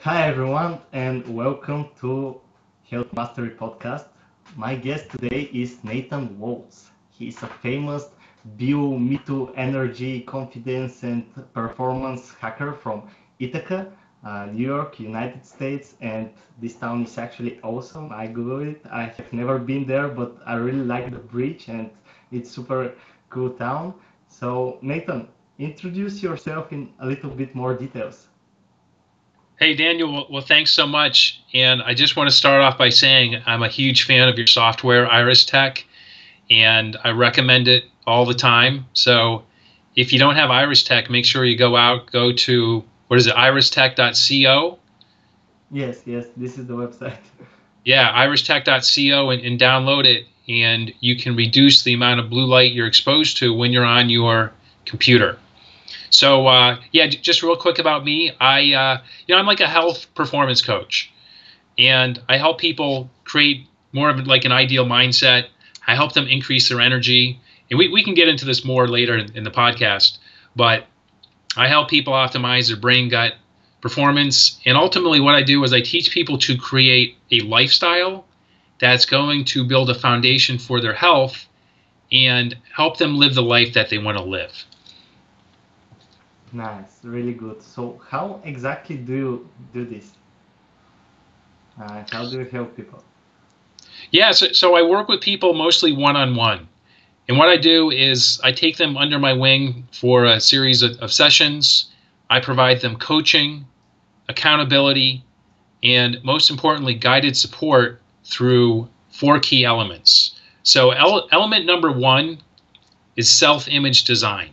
Hi everyone, and welcome to Health Mastery Podcast. My guest today is Nathan Walz. He is a famous bio energy, confidence, and performance hacker from Ithaca, New York, United States. And this town is actually awesome. I googled it. I have never been there, but I really like the bridge, and it's super cool town. So Nathan, introduce yourself in a little bit more details. Hey, Daniel. Well, thanks so much. And I just want to start off by saying I'm a huge fan of your software, Iris Tech, and I recommend it all the time. So if you don't have Iris Tech, make sure you go to, what is it, iristech.co? Yes, this is the website. Yeah, iristech.co and download it, and you can reduce the amount of blue light you're exposed to when you're on your computer. So yeah, just real quick about me. I'm like a health performance coach, and I help people create more of like an ideal mindset. I help them increase their energy, and we can get into this more later in the podcast. But I help people optimize their brain gut performance, and ultimately what I do is I teach people to create a lifestyle that's going to build a foundation for their health and help them live the life that they want to live. Nice, really good. So how exactly do you do this? How do you help people? Yeah, so I work with people mostly one-on-one. And what I do is I take them under my wing for a series of sessions. I provide them coaching, accountability, and most importantly, guided support through 4 key elements. So element number 1 is self-image design.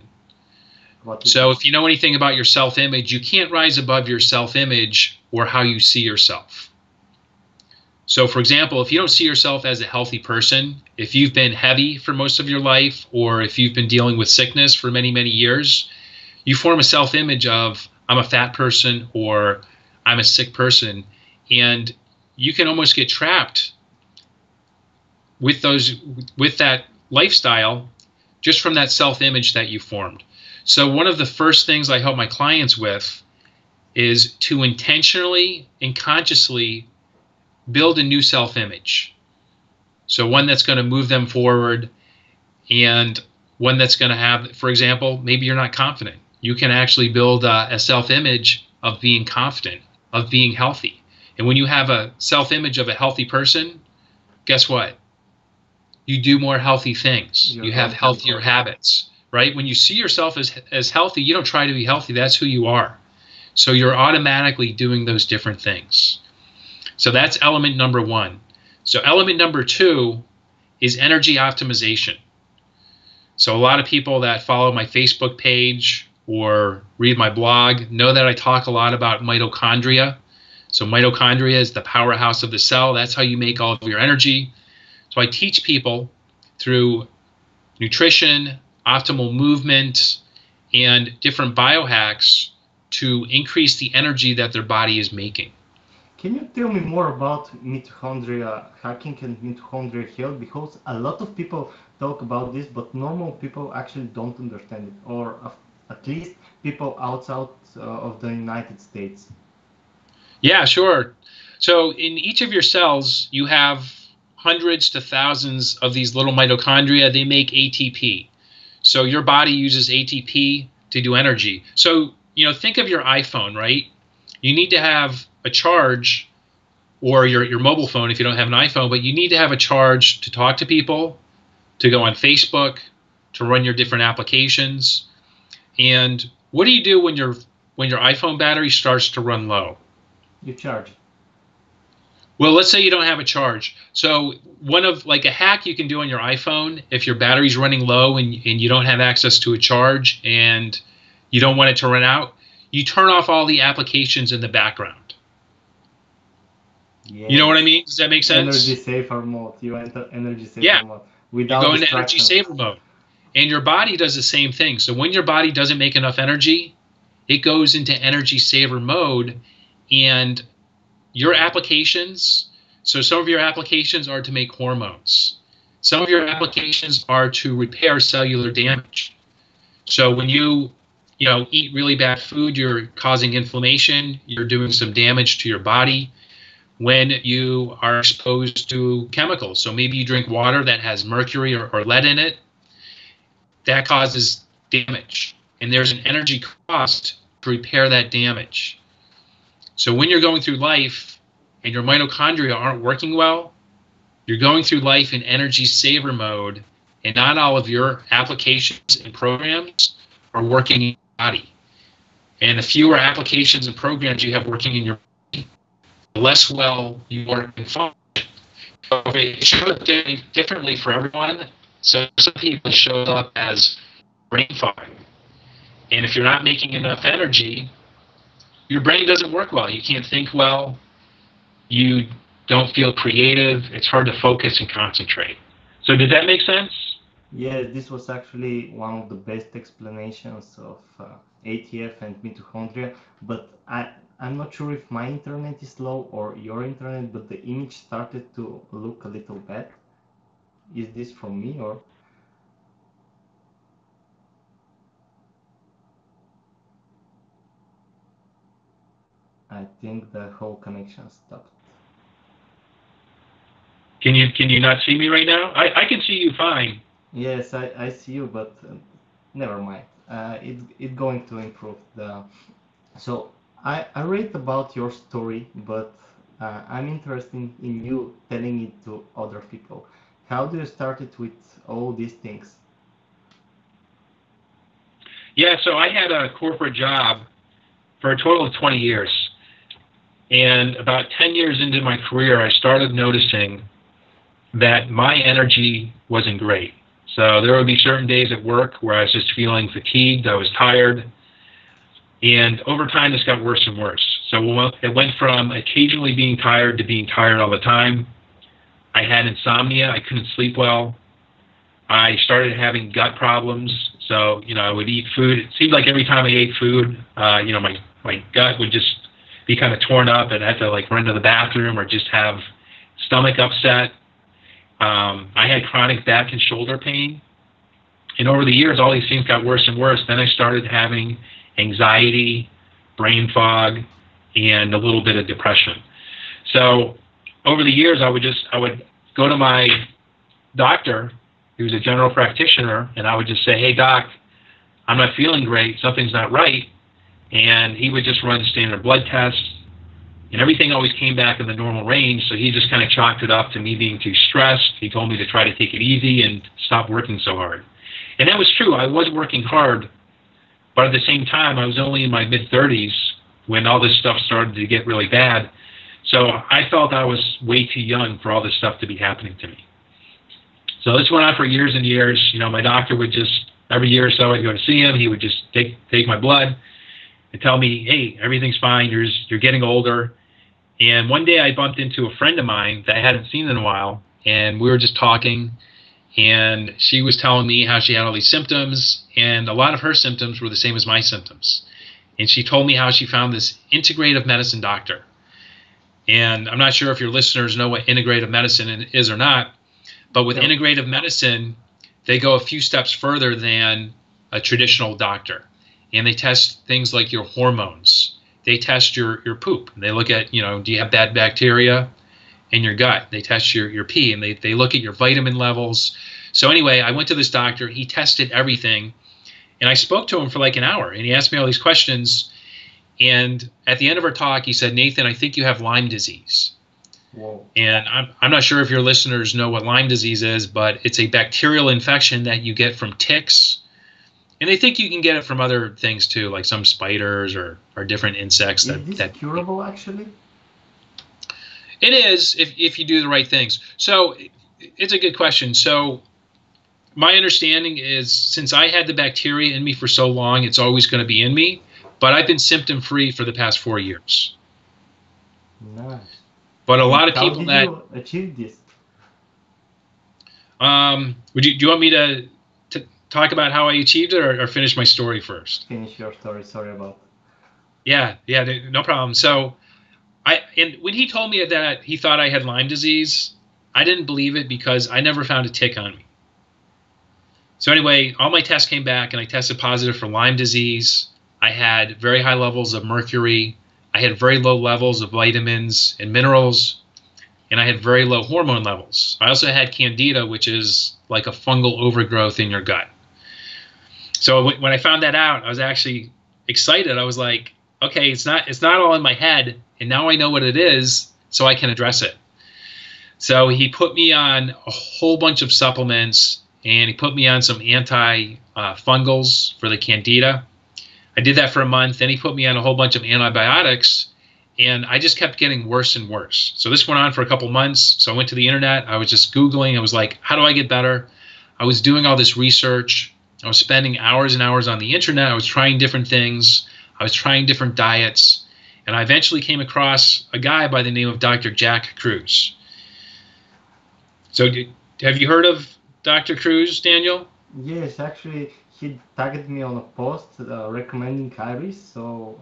So if you know anything about your self-image, you can't rise above your self-image or how you see yourself. So for example, if you don't see yourself as a healthy person, if you've been heavy for most of your life, or if you've been dealing with sickness for many, many years, you form a self-image of, I'm a fat person or I'm a sick person. And you can almost get trapped with that lifestyle just from that self-image that you formed. So one of the first things I help my clients with is to intentionally and consciously build a new self-image. So one that's going to move them forward, and one that's going to have, for example, maybe you're not confident. You can actually build a self-image of being confident, of being healthy. And when you have a self-image of a healthy person, guess what? You do more healthy things. You have healthier habits. Right? When you see yourself as healthy, you don't try to be healthy. That's who you are. So you're automatically doing those different things. So that's element number 1. So element number 2 is energy optimization. So a lot of people that follow my Facebook page or read my blog know that I talk a lot about mitochondria. So mitochondria is the powerhouse of the cell. That's how you make all of your energy. So I teach people through nutrition, optimal movement, and different biohacks to increase the energy that their body is making. Can you tell me more about mitochondria hacking and mitochondria health? Because a lot of people talk about this, but normal people actually don't understand it, or at least people outside of the United States. Yeah, sure. So in each of your cells, you have hundreds to thousands of these little mitochondria. They make ATP. So your body uses ATP to do energy. So, think of your iPhone, right? You need to have a charge, or your mobile phone if you don't have an iPhone, but you need to have a charge to talk to people, to go on Facebook, to run your different applications. And what do you do when your iPhone battery starts to run low? You charge. Well, let's say you don't have a charge. So a hack you can do on your iPhone, if your battery's running low and you don't have access to a charge and you don't want it to run out, you turn off all the applications in the background. Yes. You know what I mean? Does that make sense? Energy saver mode. You enter energy saver mode. You go into energy saver mode. And your body does the same thing. So when your body doesn't make enough energy, it goes into energy saver mode, and your applications, so some of your applications are to make hormones. Some of your applications are to repair cellular damage. So when you eat really bad food, you're causing inflammation, you're doing some damage to your body. When you are exposed to chemicals, so maybe you drink water that has mercury or lead in it, that causes damage. And there's an energy cost to repair that damage. So when you're going through life and your mitochondria aren't working well, you're going through life in energy saver mode, and not all of your applications and programs are working in your body. And the fewer applications and programs you have working in your body, the less well you work and function. So it shows up differently for everyone. So some people show up as brain fog. And if you're not making enough energy, your brain doesn't work well. You can't think well. You don't feel creative. It's hard to focus and concentrate. So did that make sense? Yeah, this was actually one of the best explanations of ATF and mitochondria, but I'm not sure if my internet is slow or your internet, but the image started to look a little bad. Is this from me or? I think the whole connection stopped. Can you not see me right now? I can see you fine. Yes, I see you, but never mind. It's going to improve. So I read about your story, but I'm interested in you telling it to other people. How do you started with all these things? Yeah, so I had a corporate job for a total of 20 years. And about 10 years into my career, I started noticing that my energy wasn't great. So there would be certain days at work where I was just feeling fatigued, I was tired, and over time this got worse and worse. So it went from occasionally being tired to being tired all the time. I had insomnia, I couldn't sleep well. I started having gut problems, so I would eat food. It seemed like every time I ate food, my gut would just be kind of torn up, and I had to run to the bathroom or just have stomach upset. I had chronic back and shoulder pain. And over the years, all these things got worse and worse. Then I started having anxiety, brain fog, and a little bit of depression. So over the years, I would go to my doctor, who was a general practitioner, and I would just say, "Hey, doc, I'm not feeling great. Something's not right." And he would just run standard blood tests. And everything always came back in the normal range, so he just kind of chalked it up to me being too stressed. He told me to try to take it easy and stop working so hard. And that was true. I was working hard, but at the same time, I was only in my mid-30s when all this stuff started to get really bad. So I felt I was way too young for all this stuff to be happening to me. So this went on for years and years. My doctor would just, every year or so I'd go to see him. He would just take my blood and tell me, "Hey, everything's fine. You're getting older." And one day I bumped into a friend of mine that I hadn't seen in a while, and we were just talking, and she was telling me how she had all these symptoms, and a lot of her symptoms were the same as my symptoms. And she told me how she found this integrative medicine doctor. And I'm not sure if your listeners know what integrative medicine is or not, but with integrative medicine, they go a few steps further than a traditional doctor. And they test things like your hormones. They test your poop. They look at, do you have bad bacteria in your gut? They test your pee, and they look at your vitamin levels. So anyway, I went to this doctor. He tested everything. And I spoke to him for like an hour, and he asked me all these questions. And at the end of our talk, he said, "Nathan, I think you have Lyme disease." Whoa. And I'm not sure if your listeners know what Lyme disease is, but it's a bacterial infection that you get from ticks. And they think you can get it from other things too, like some spiders or different insects. Is this curable actually? It is, if you do the right things. So it's a good question. So my understanding is, since I had the bacteria in me for so long, it's always going to be in me. But I've been symptom-free for the past 4 years. Nice. But a lot of people that... How did you achieve this? Do you want me to talk about how I achieved it, or finish my story first? Finish your story. Sorry about that. Yeah, no problem. So and when he told me that he thought I had Lyme disease, I didn't believe it because I never found a tick on me. So anyway, all my tests came back, and I tested positive for Lyme disease. I had very high levels of mercury. I had very low levels of vitamins and minerals, and I had very low hormone levels. I also had candida, which is like a fungal overgrowth in your gut. So when I found that out, I was actually excited. I was like, okay, it's not all in my head, and now I know what it is, so I can address it. So he put me on a whole bunch of supplements, and he put me on some anti-fungals for the candida. I did that for a month. Then he put me on a whole bunch of antibiotics, and I just kept getting worse and worse. So this went on for a couple months. So I went to the internet. I was just Googling. I was like, how do I get better? I was doing all this research. I was spending hours and hours on the internet. I was trying different things. I was trying different diets. And I eventually came across a guy by the name of Dr. Jack Kruse. So have you heard of Dr. Kruse, Daniel? Yes, actually, he tagged me on a post recommending Iris, so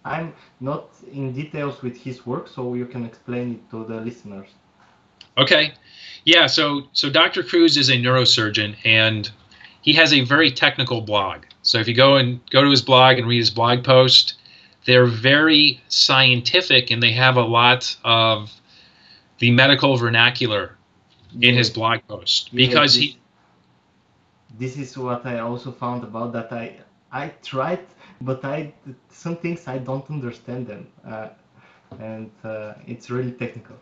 I'm not in details with his work, so you can explain it to the listeners. Okay. Yeah, so Dr. Kruse is a neurosurgeon, and he has a very technical blog. So if you go to his blog and read his blog post, they're very scientific, and they have a lot of the medical vernacular in his blog post, because this is what I also found about that. I tried, but some things I don't understand them, and it's really technical.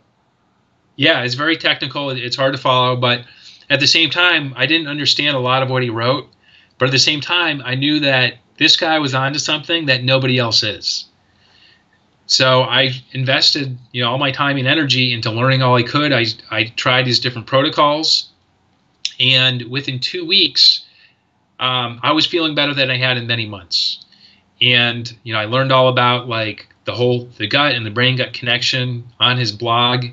Yeah, it's very technical. It's hard to follow, but at the same time, I didn't understand a lot of what he wrote. But at the same time, I knew that this guy was onto something that nobody else is. So I invested, all my time and energy into learning all I could. I tried his different protocols, and within 2 weeks, I was feeling better than I had in many months. And I learned all about like the gut and the brain-gut connection on his blog,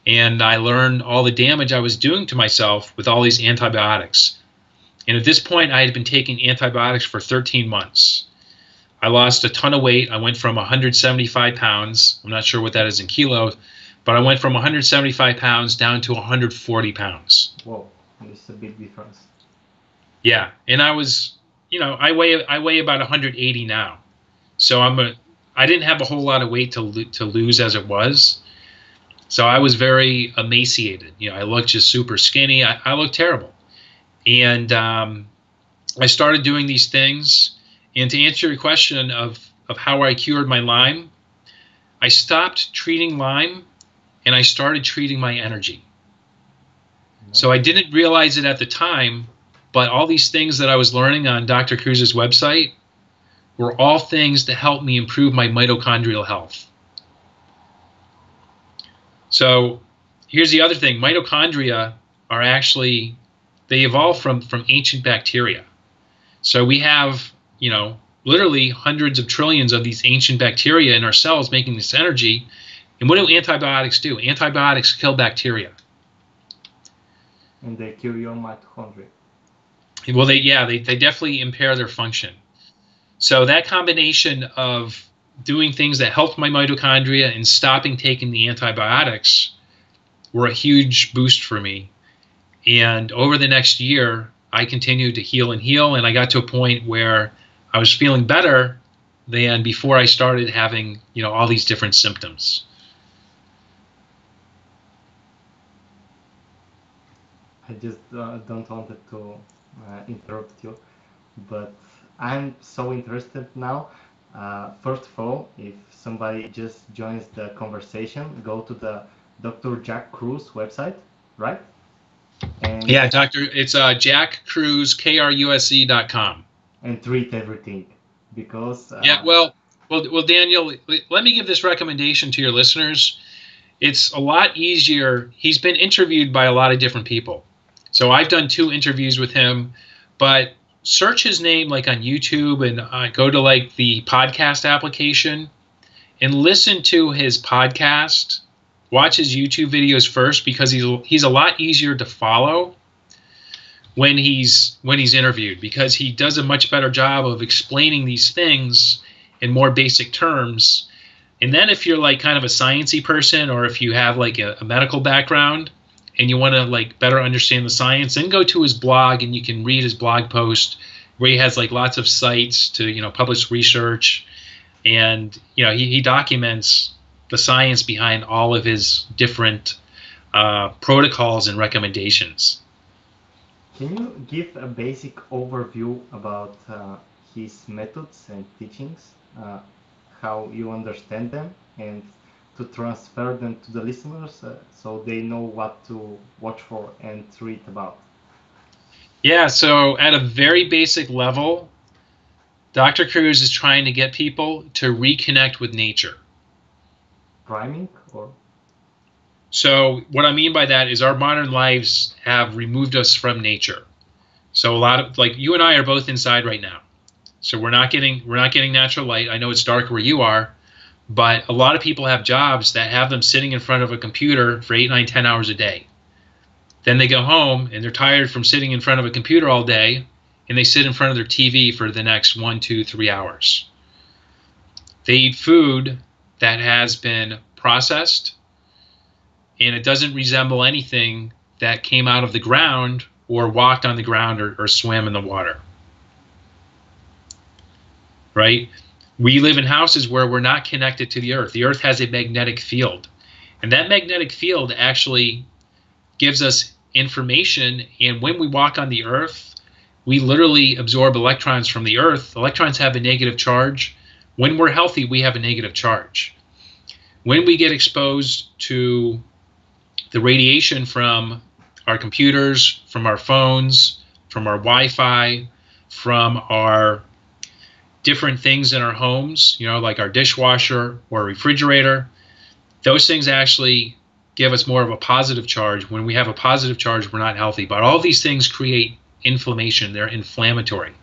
and I learned all the damage I was doing to myself with all these antibiotics. And at this point, I had been taking antibiotics for 13 months. I lost a ton of weight. I went from 175 pounds. I'm not sure what that is in kilos, but I went from 175 pounds down to 140 pounds. Whoa, it's a big difference. Yeah, and I was, I weigh about 180 now. So I didn't have a whole lot of weight to lose as it was. So I was very emaciated. I looked just super skinny. I looked terrible. And I started doing these things. And to answer your question of how I cured my Lyme, I stopped treating Lyme and I started treating my energy. So I didn't realize it at the time, but all these things that I was learning on Dr. Kruse's website were all things to help me improve my mitochondrial health. So here's the other thing. Mitochondria are actually, they evolved from ancient bacteria. So we have, literally hundreds of trillions of these ancient bacteria in our cells making this energy. And what do antibiotics do? Antibiotics kill bacteria. And they kill your mitochondria. Well, they definitely impair their function. So that combination of doing things that helped my mitochondria and stopping taking the antibiotics were a huge boost for me. And over the next year, I continued to heal, and I got to a point where I was feeling better than before I started having, all these different symptoms. I just don't want to interrupt you, but I'm so interested now. First of all, if somebody just joins the conversation, go to the Dr. Jack Kruse website, right? And yeah, it's Jack Kruse, KRUSE.com. And treat everything, because yeah, well, Daniel, let me give this recommendation to your listeners. It's a lot easier. He's been interviewed by a lot of different people. So I've done 2 interviews with him, but search his name like on YouTube and go to like the podcast application and listen to his podcast. Watch his YouTube videos first, because he's a lot easier to follow when he's interviewed, because he does a much better job of explaining these things in more basic terms. And then if you're like kind of a sciencey person, or if you have like a medical background and you want to like better understand the science, then go to his blog and you can read his blog post where he has like lots of sites to, you know, publish research, and, you know, he documents the science behind all of his different protocols and recommendations. Can you give a basic overview about his methods and teachings, how you understand them, and to transfer them to the listeners so they know what to watch for and read about? Yeah, so at a very basic level, Dr. Cruz is trying to get people to reconnect with nature. Priming or? So what I mean by that is our modern lives have removed us from nature. So a lot of, like, you and I are both inside right now. So we're not getting natural light. I know it's dark where you are, but a lot of people have jobs that have them sitting in front of a computer for 8, 9, 10 hours a day. Then they go home and they're tired from sitting in front of a computer all day, and they sit in front of their TV for the next 1, 2, 3 hours. They eat food that has been processed, and it doesn't resemble anything that came out of the ground or walked on the ground or swam in the water. Right? We live in houses where we're not connected to the earth. The earth has a magnetic field, and that magnetic field actually gives us information, and when we walk on the earth, we literally absorb electrons from the earth. Electrons have a negative charge. When we're healthy, we have a negative charge. When we get exposed to the radiation from our computers, from our phones, from our Wi-Fi, from our different things in our homes, you know, like our dishwasher or refrigerator, those things actually give us more of a positive charge. When we have a positive charge, we're not healthy. But all these things create inflammation. They're inflammatory.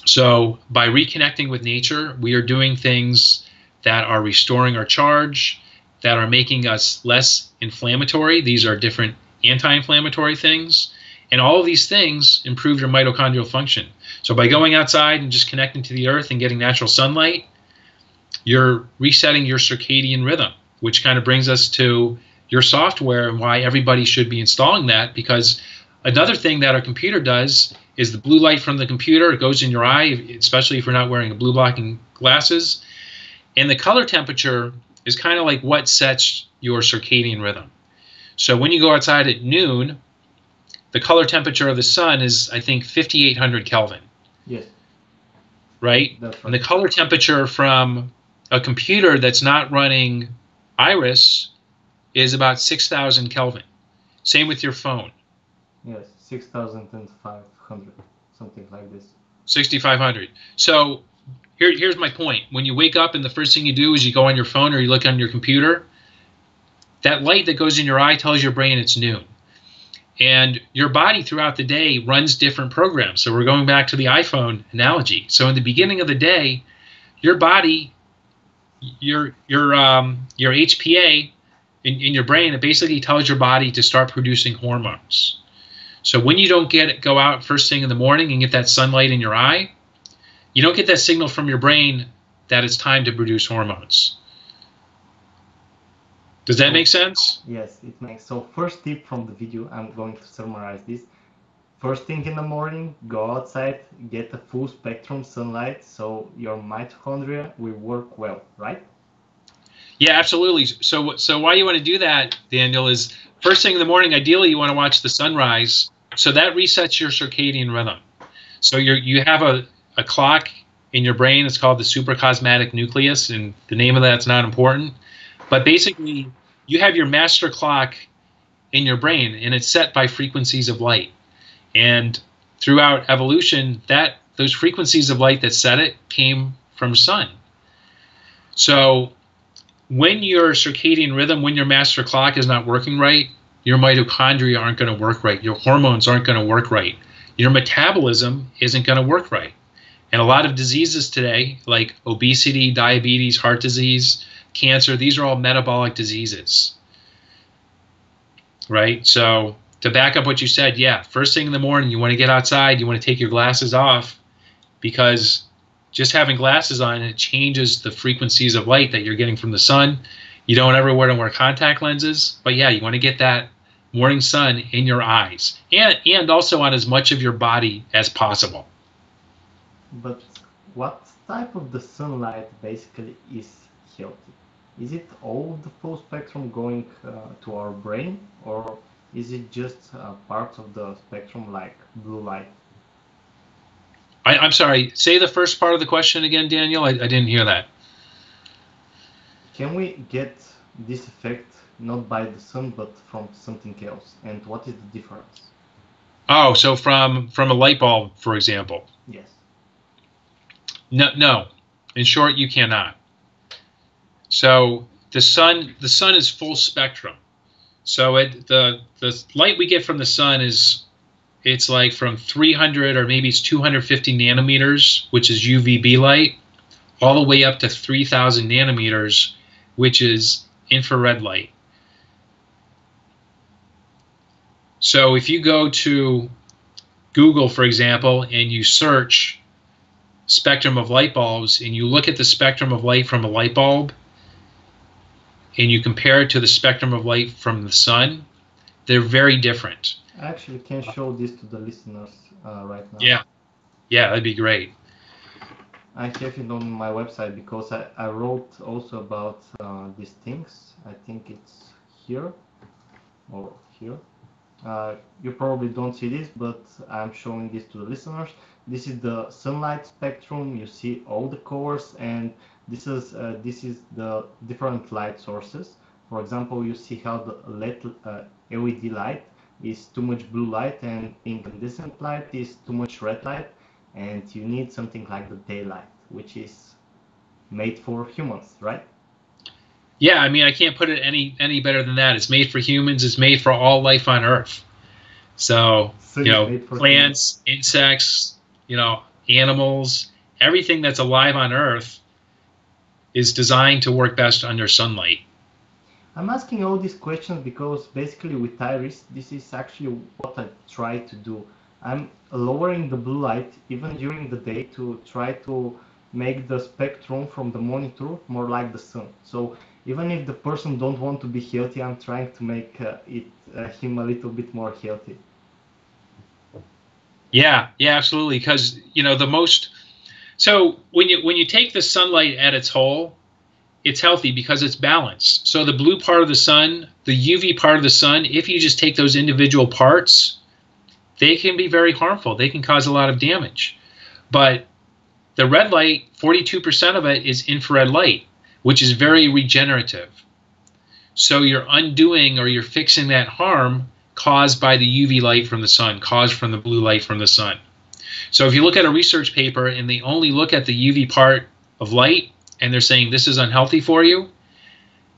So by reconnecting with nature, we are doing things that are restoring our charge, that are making us less inflammatory. These are different anti-inflammatory things. And all of these things improve your mitochondrial function. So by going outside and just connecting to the earth and getting natural sunlight, you're resetting your circadian rhythm, which kind of brings us to your software and why everybody should be installing that. Because another thing that our computer does is the blue light from the computer goes in your eye, especially if you're not wearing blue blocking glasses. And the color temperature is kind of like what sets your circadian rhythm. So when you go outside at noon, the color temperature of the sun is, I think, 5,800 Kelvin. Yes. Right? That's right. And the color temperature from a computer that's not running Iris is about 6,000 Kelvin. Same with your phone. Yes, 6,500, something like this. 6,500. So here's my point. When you wake up and the first thing you do is you go on your phone or you look on your computer, that light that goes in your eye tells your brain it's noon. And your body throughout the day runs different programs. So we're going back to the iPhone analogy. So in the beginning of the day, your body, your HPA in your brain, it basically tells your body to start producing hormones. So when you don't go out first thing in the morning and get that sunlight in your eye, you don't get that signal from your brain that it's time to produce hormones. Does that make sense? Yes, it makes. So first tip from the video, I'm going to summarize this. First thing in the morning, go outside, get a full spectrum sunlight so your mitochondria will work well, right? Yeah, absolutely. So why you want to do that, Daniel, is first thing in the morning, ideally you want to watch the sunrise. So that resets your circadian rhythm. So you have a clock in your brain. It's called the suprachiasmatic nucleus, and the name of that's not important. But basically, you have your master clock in your brain, and it's set by frequencies of light. And throughout evolution, those frequencies of light that set it came from sun. So when your circadian rhythm, when your master clock is not working right, your mitochondria aren't going to work right. Your hormones aren't going to work right. Your metabolism isn't going to work right. And a lot of diseases today, like obesity, diabetes, heart disease, cancer, these are all metabolic diseases, right? So to back up what you said, yeah, first thing in the morning, you want to get outside, you want to take your glasses off, because just having glasses on, it changes the frequencies of light that you're getting from the sun. You don't ever want to wear contact lenses, but yeah, you want to get that morning sun in your eyes, and also on as much of your body as possible. But what type of the sunlight basically is healthy? Is it all the full spectrum going to our brain, or is it just parts of the spectrum like blue light? I'm sorry, say the first part of the question again, Daniel. I didn't hear that. Can we get this effect not by the sun but from something else? And what is the difference? Oh, so from a light bulb, for example. Yes. No. In short, you cannot. So the sun is full spectrum. So the light we get from the sun it's like from 300 or maybe it's 250 nanometers, which is UVB light, all the way up to 3,000 nanometers, which is infrared light. So if you go to Google, for example, and you search spectrum of light bulbs, and you look at the spectrum of light from a light bulb, and you compare it to the spectrum of light from the sun, they're very different. I actually can show this to the listeners right now. Yeah, that'd be great. I have it on my website because I wrote also about these things. I think it's here or here. You probably don't see this, but I'm showing this to the listeners. This is the sunlight spectrum. You see all the colors, and this is the different light sources. For example, you see how the LED light is too much blue light, and incandescent light is too much red light, and you need something like the daylight, which is made for humans, right? Yeah, I mean, I can't put it any better than that. It's made for humans. It's made for all life on Earth. So plants, insects, animals, everything that's alive on Earth is designed to work best under sunlight. I'm asking all these questions because basically with Iris, this is actually what I try to do. I'm lowering the blue light even during the day to try to make the spectrum from the monitor more like the sun. So even if the person don't want to be healthy, I'm trying to make him a little bit more healthy. Yeah, absolutely. Because so when you take the sunlight at its whole, it's healthy because it's balanced. So the blue part of the sun, the UV part of the sun, if you just take those individual parts, they can be very harmful. They can cause a lot of damage. But the red light, 42% of it is infrared light, which is very regenerative. So you're undoing or you're fixing that harm caused by the UV light from the sun, caused from the blue light from the sun. So if you look at a research paper and they only look at the UV part of light and they're saying this is unhealthy for you,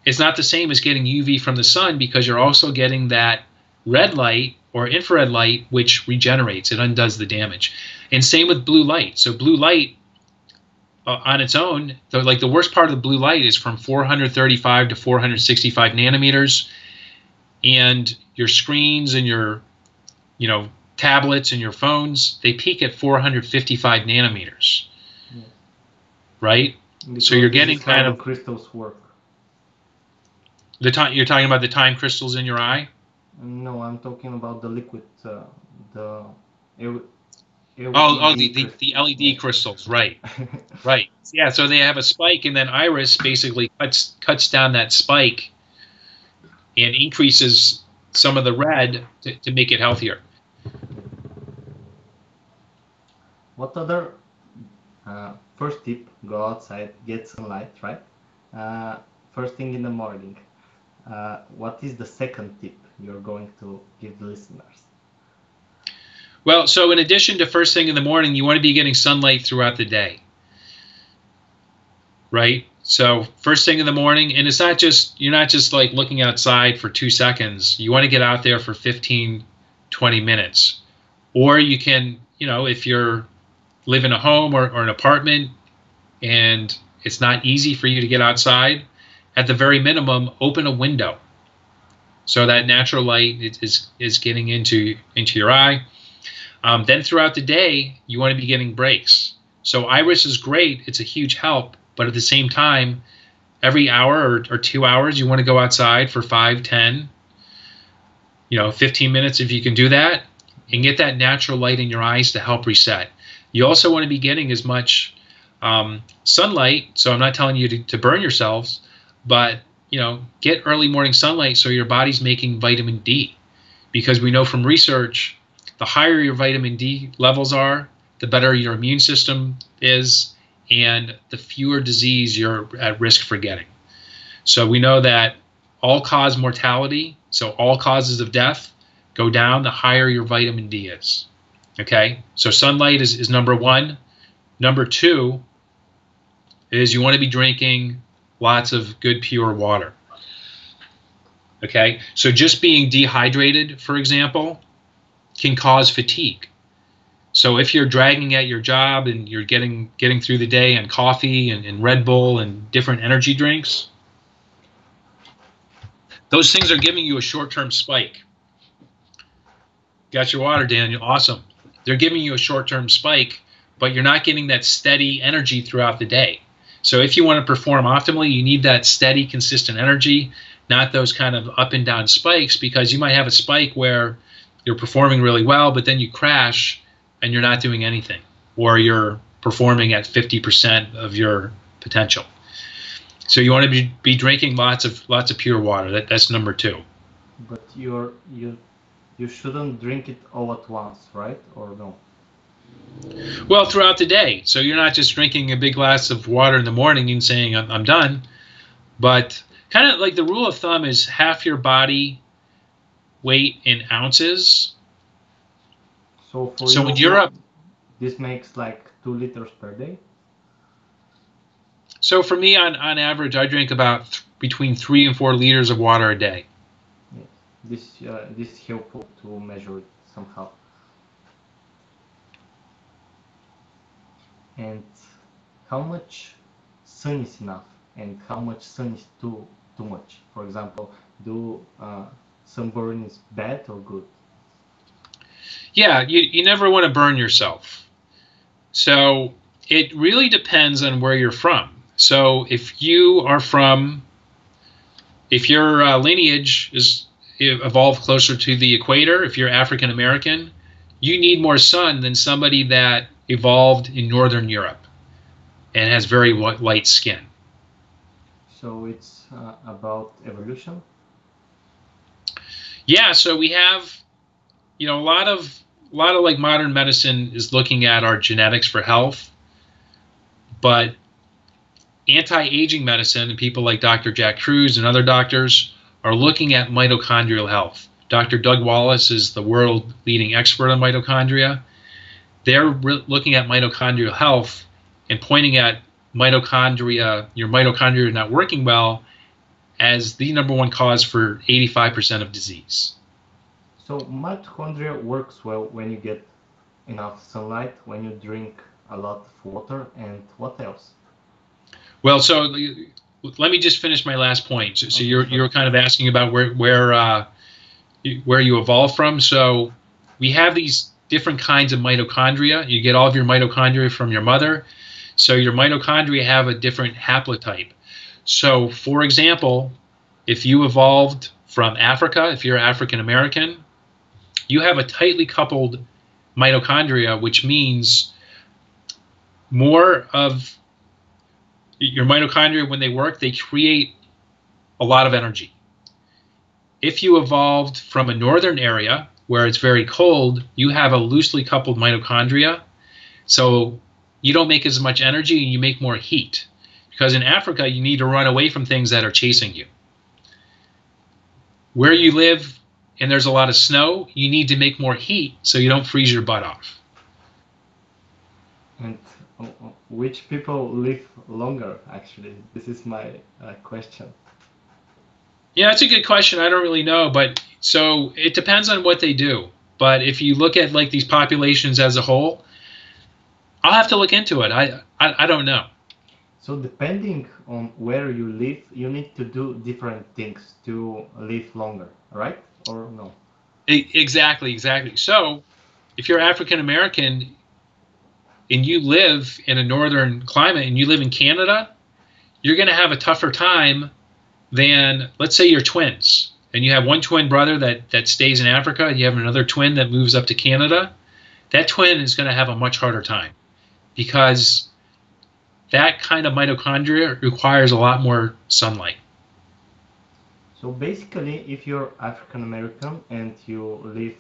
it's not the same as getting UV from the sun, because you're also getting that red light or infrared light, which regenerates. It undoes the damage. And same with blue light. So blue light on its own, the worst part of the blue light is from 435 to 465 nanometers. And your screens and your tablets and your phones, they peak at 455 nanometers. Yeah. Right? Because so you're getting kind of crystals work. You're talking about the time crystals in your eye? No, I'm talking about the liquid, the LED crystals, right? Right. Yeah. So they have a spike, and then Iris basically cuts down that spike and increases some of the red to make it healthier. What other first tip? Go outside, get sunlight, right? First thing in the morning. What is the second tip you're going to give the listeners? Well, so in addition to first thing in the morning, you want to be getting sunlight throughout the day, right? So first thing in the morning, and you're not just like looking outside for 2 seconds. You want to get out there for 15, 20 minutes. Or you can, if you're live in a home or an apartment and it's not easy for you to get outside, at the very minimum, open a window so that natural light is getting into your eye. Then throughout the day, you want to be getting breaks. So Iris is great. It's a huge help. But at the same time, every hour or 2 hours, you want to go outside for 5, 10, 15 minutes if you can do that, and get that natural light in your eyes to help reset. You also want to be getting as much sunlight. So I'm not telling you to burn yourselves, but get early morning sunlight so your body's making vitamin D, because we know from research, the higher your vitamin D levels are, the better your immune system is, and the fewer disease you're at risk for getting. So we know that all-cause mortality, so all causes of death, go down the higher your vitamin D is. Okay, so sunlight is number one. Number two is you want to be drinking lots of good pure water. Okay, so just being dehydrated, for example, can cause fatigue. So if you're dragging at your job and you're getting through the day on coffee and Red Bull and different energy drinks, those things are giving you a short-term spike. Got your water, Daniel. Awesome. They're giving you a short-term spike, but you're not getting that steady energy throughout the day. So if you want to perform optimally, you need that steady, consistent energy, not those kind of up and down spikes, because you might have a spike where you're performing really well, but then you crash and you're not doing anything, or you're performing at 50% of your potential. So you want to be drinking lots of pure water. That's number two. But you shouldn't drink it all at once, right? Or no? Well, throughout the day. So you're not just drinking a big glass of water in the morning and saying, I'm done. But kind of like the rule of thumb is half your body weight in ounces. So in Europe, this makes like 2 liters per day? So for me, on average, I drink about between 3 and 4 liters of water a day. Yeah. This is helpful to measure it somehow. And how much sun is enough, and how much sun is too much? For example, do sunburn is bad or good? Yeah, you never want to burn yourself. So it really depends on where you're from. So if your lineage is evolved closer to the equator, if you're African American, you need more sun than somebody that evolved in Northern Europe and has very light skin. So it's about evolution? Yeah, so we have, a lot of like modern medicine is looking at our genetics for health, but anti-aging medicine and people like Dr. Jack Kruse and other doctors are looking at mitochondrial health. Dr. Doug Wallace is the world leading expert on mitochondria. They're looking at mitochondrial health and pointing at your mitochondria not working well as the #1 cause for 85% of disease. So mitochondria works well when you get enough sunlight, when you drink a lot of water, and what else? Well, so let me just finish my last point. So you're kind of asking about where you evolved from. So we have these different kinds of mitochondria. You get all of your mitochondria from your mother. So your mitochondria have a different haplotype. So for example, if you evolved from Africa, if you're African American, you have a tightly coupled mitochondria, which means more of your mitochondria, when they work, they create a lot of energy. If you evolved from a northern area where it's very cold, you have a loosely coupled mitochondria, so you don't make as much energy and you make more heat. Because in Africa, you need to run away from things that are chasing you. Where you live and there's a lot of snow, you need to make more heat so you don't freeze your butt off. And which people live longer, actually? This is my question. Yeah, that's a good question. I don't really know, but so it depends on what they do. But if you look at like these populations as a whole, I'll have to look into it. I don't know. So depending on where you live, you need to do different things to live longer, right? Or no? Exactly. So if you're African American and you live in a northern climate and you live in Canada, you're going to have a tougher time than, let's say, you're twins. and you have one twin brother that stays in Africa, and you have another twin that moves up to Canada, that twin is going to have a much harder time because that kind of mitochondria requires a lot more sunlight. So basically, if you're African American and you live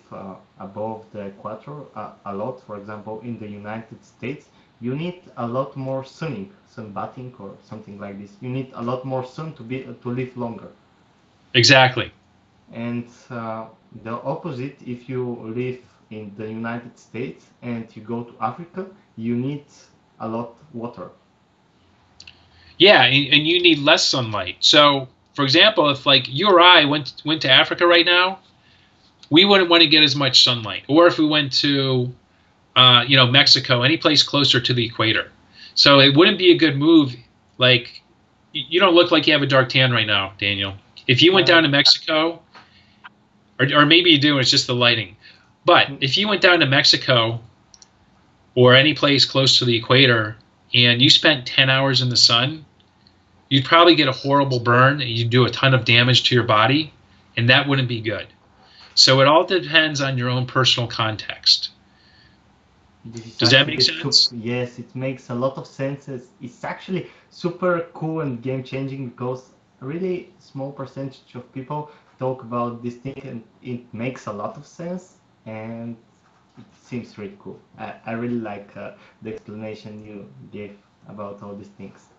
above the equator a lot, for example, in the United States, you need a lot more sunbathing or something like this. You need a lot more sun to live longer. Exactly. And the opposite, if you live in the United States and you go to Africa, you need a lot water. Yeah, and you need less sunlight. So, for example, if like you or I went to Africa right now, we wouldn't want to get as much sunlight. Or if we went to, Mexico, any place closer to the equator. So it wouldn't be a good move. Like, you don't look like you have a dark tan right now, Daniel. If you went down to Mexico, or maybe you do, and it's just the lighting. But if you went down to Mexico or any place close to the equator and you spent 10 hours in the sun, you'd probably get a horrible burn and you'd do a ton of damage to your body, and that wouldn't be good. So it all depends on your own personal context. Does that make sense? Yes, it makes a lot of sense. It's actually super cool and game-changing because a really small percentage of people talk about this thing and it makes a lot of sense and it seems really cool. I really like the explanation you gave about all these things.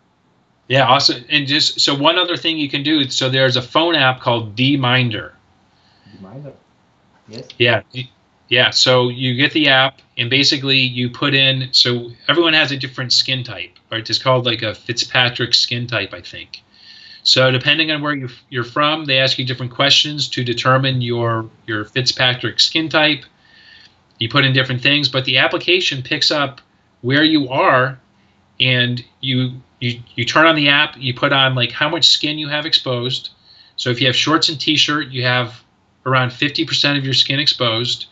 Yeah, awesome. And just so one other thing you can do, so there's a phone app called Dminder. Dminder? Yes. Yeah, so you get the app and basically you put in, so everyone has a different skin type, right? It's called like a Fitzpatrick skin type, I think. So depending on where you're from, they ask you different questions to determine your Fitzpatrick skin type. You put in different things, but the application picks up where you are, and you turn on the app, you put on like how much skin you have exposed. So if you have shorts and t-shirt, you have around 50% of your skin exposed.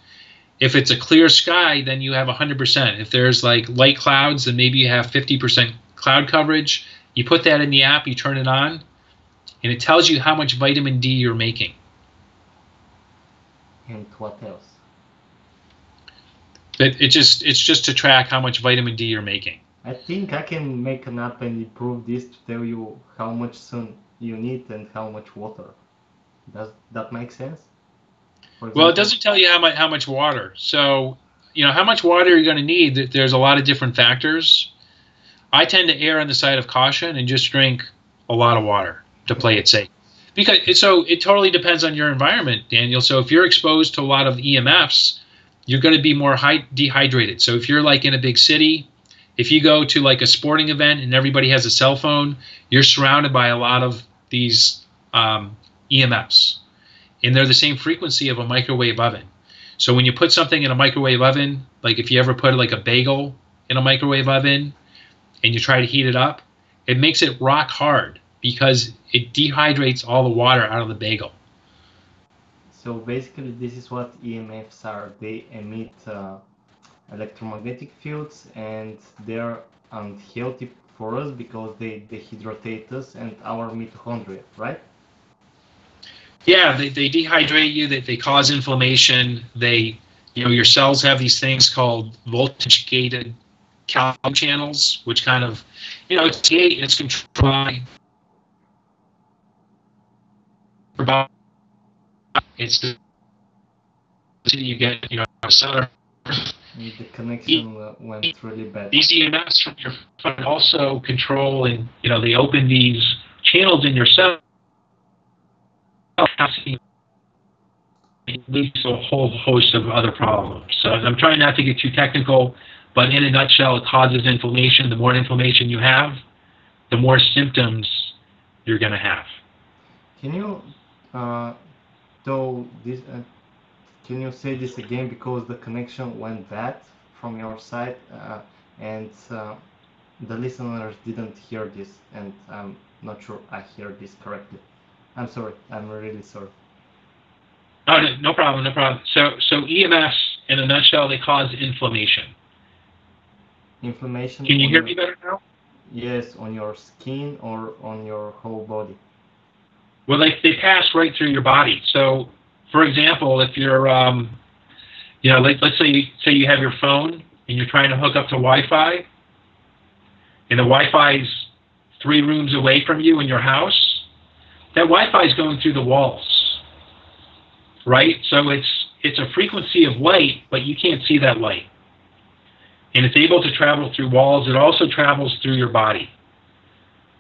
If it's a clear sky, then you have 100%. If there's like light clouds, then maybe you have 50% cloud coverage. You put that in the app, you turn it on, and it tells you how much vitamin D you're making. And what else? It's just to track how much vitamin D you're making. I think I can make an app and improve this to tell you how much sun you need and how much water. Does that make sense? Well, it doesn't tell you how much water. So, how much water you're going to need. There's a lot of different factors. I tend to err on the side of caution and just drink a lot of water to play it safe. Because it totally depends on your environment, Daniel. So if you're exposed to a lot of EMFs, you're going to be more dehydrated. So if you're like in a big city, if you go to like a sporting event and everybody has a cell phone, you're surrounded by a lot of these EMFs. And they're the same frequency of a microwave oven. So when you put something in a microwave oven, like if you ever put like a bagel in a microwave oven and you try to heat it up, it makes it rock hard because it dehydrates all the water out of the bagel. So basically this is what EMFs are. They emit electromagnetic fields and they're unhealthy for us because they dehydrate us and our mitochondria, right? Yeah, they dehydrate you, they cause inflammation, your cells have these things called voltage-gated calcium channels, which kind of, it's gate and it's controlled by, it's the, you get, a cellular. The connection went really bad. These EMFs from your phone also control and, they open these channels in your cell. It leads to a whole host of other problems. So I'm trying not to get too technical, but in a nutshell, it causes inflammation. The more inflammation you have, the more symptoms you're going to have. Can you can you say this again, because the connection went bad from your side and the listeners didn't hear this, and I'm not sure I hear this correctly. I'm sorry. I'm really sorry. Oh, no problem. So EMFs, in a nutshell, they cause inflammation. Inflammation. Can you hear me better now? Yes, on your skin or on your whole body? Well, they pass right through your body. So, for example, if you're, let's say you have your phone and you're trying to hook up to Wi-Fi, and the Wi-Fi's 3 rooms away from you in your house, that Wi-Fi is going through the walls, right? So it's a frequency of light, but you can't see that light. And it's able to travel through walls. It also travels through your body.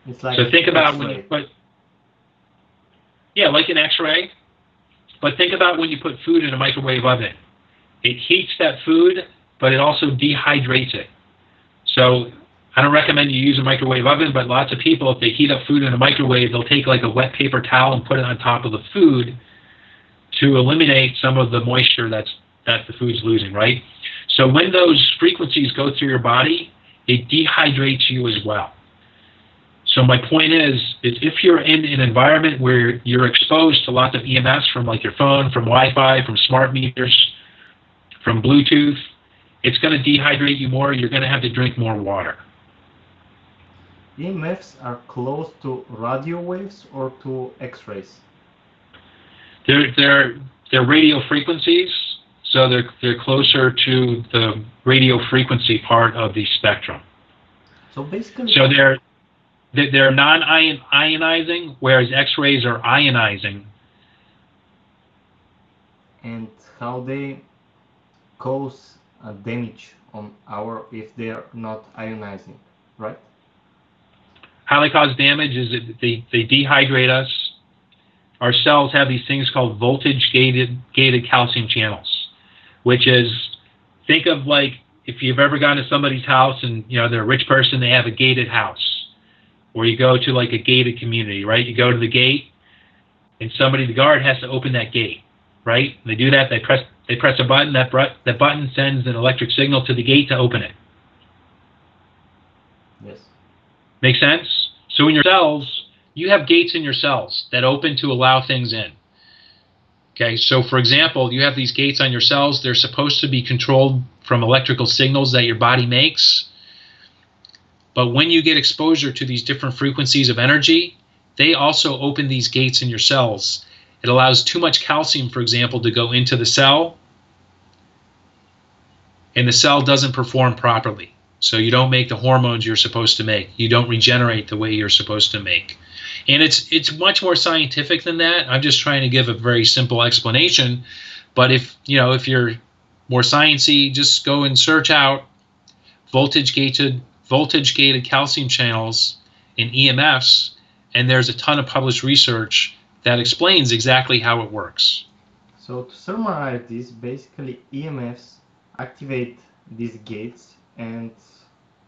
It's like so think about when you put, like an X-ray. But think about when you put food in a microwave oven. It heats that food, but it also dehydrates it. So I don't recommend you use a microwave oven, but lots of people, if they heat up food in a microwave, they'll take like a wet paper towel and put it on top of the food to eliminate some of the moisture that the food's losing, right? So when those frequencies go through your body, it dehydrates you as well. So my point is if you're in an environment where you're exposed to lots of EMFs from like your phone, from Wi-Fi, from smart meters, from Bluetooth, it's going to dehydrate you more. You're going to have to drink more water. EMFs are close to radio waves or to X-rays? They're radio frequencies, so they're closer to the radio frequency part of the spectrum. So basically, so they're non-ionizing, whereas X-rays are ionizing. And how they cause damage on if they are not ionizing, right? How they cause damage is that they dehydrate us. Our cells have these things called voltage-gated calcium channels, which is, think of like if you've ever gone to somebody's house and they're a rich person, they have a gated house, or you go to like a gated community, right? You go to the gate, and the guard has to open that gate, right? And they do that. They press a button. That button sends an electric signal to the gate to open it. Yes. Make sense? So in your cells, you have gates in your cells that open to allow things in. Okay, so for example, you have these gates on your cells. They're supposed to be controlled from electrical signals that your body makes. But when you get exposure to these different frequencies of energy, they also open these gates in your cells. It allows too much calcium, for example, to go into the cell, and the cell doesn't perform properly. So you don't make the hormones you're supposed to make. You don't regenerate the way you're supposed to make. And it's much more scientific than that. I'm just trying to give a very simple explanation. But if you're more sciencey, just go and search out voltage-gated calcium channels in EMFs, and there's a ton of published research that explains exactly how it works. So to summarize this, basically EMFs activate these gates and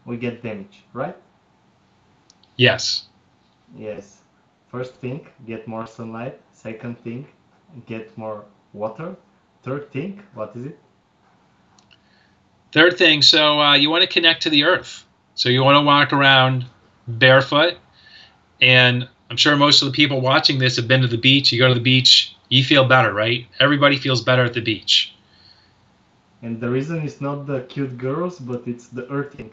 we get damage, right? Yes. Yes. First thing, get more sunlight. Second thing, get more water. Third thing, what is it? Third thing, so you want to connect to the earth. So you want to walk around barefoot. And I'm sure most of the people watching this have been to the beach. You go to the beach, you feel better, right? Everybody feels better at the beach. And the reason is not the cute girls, but it's the earthing.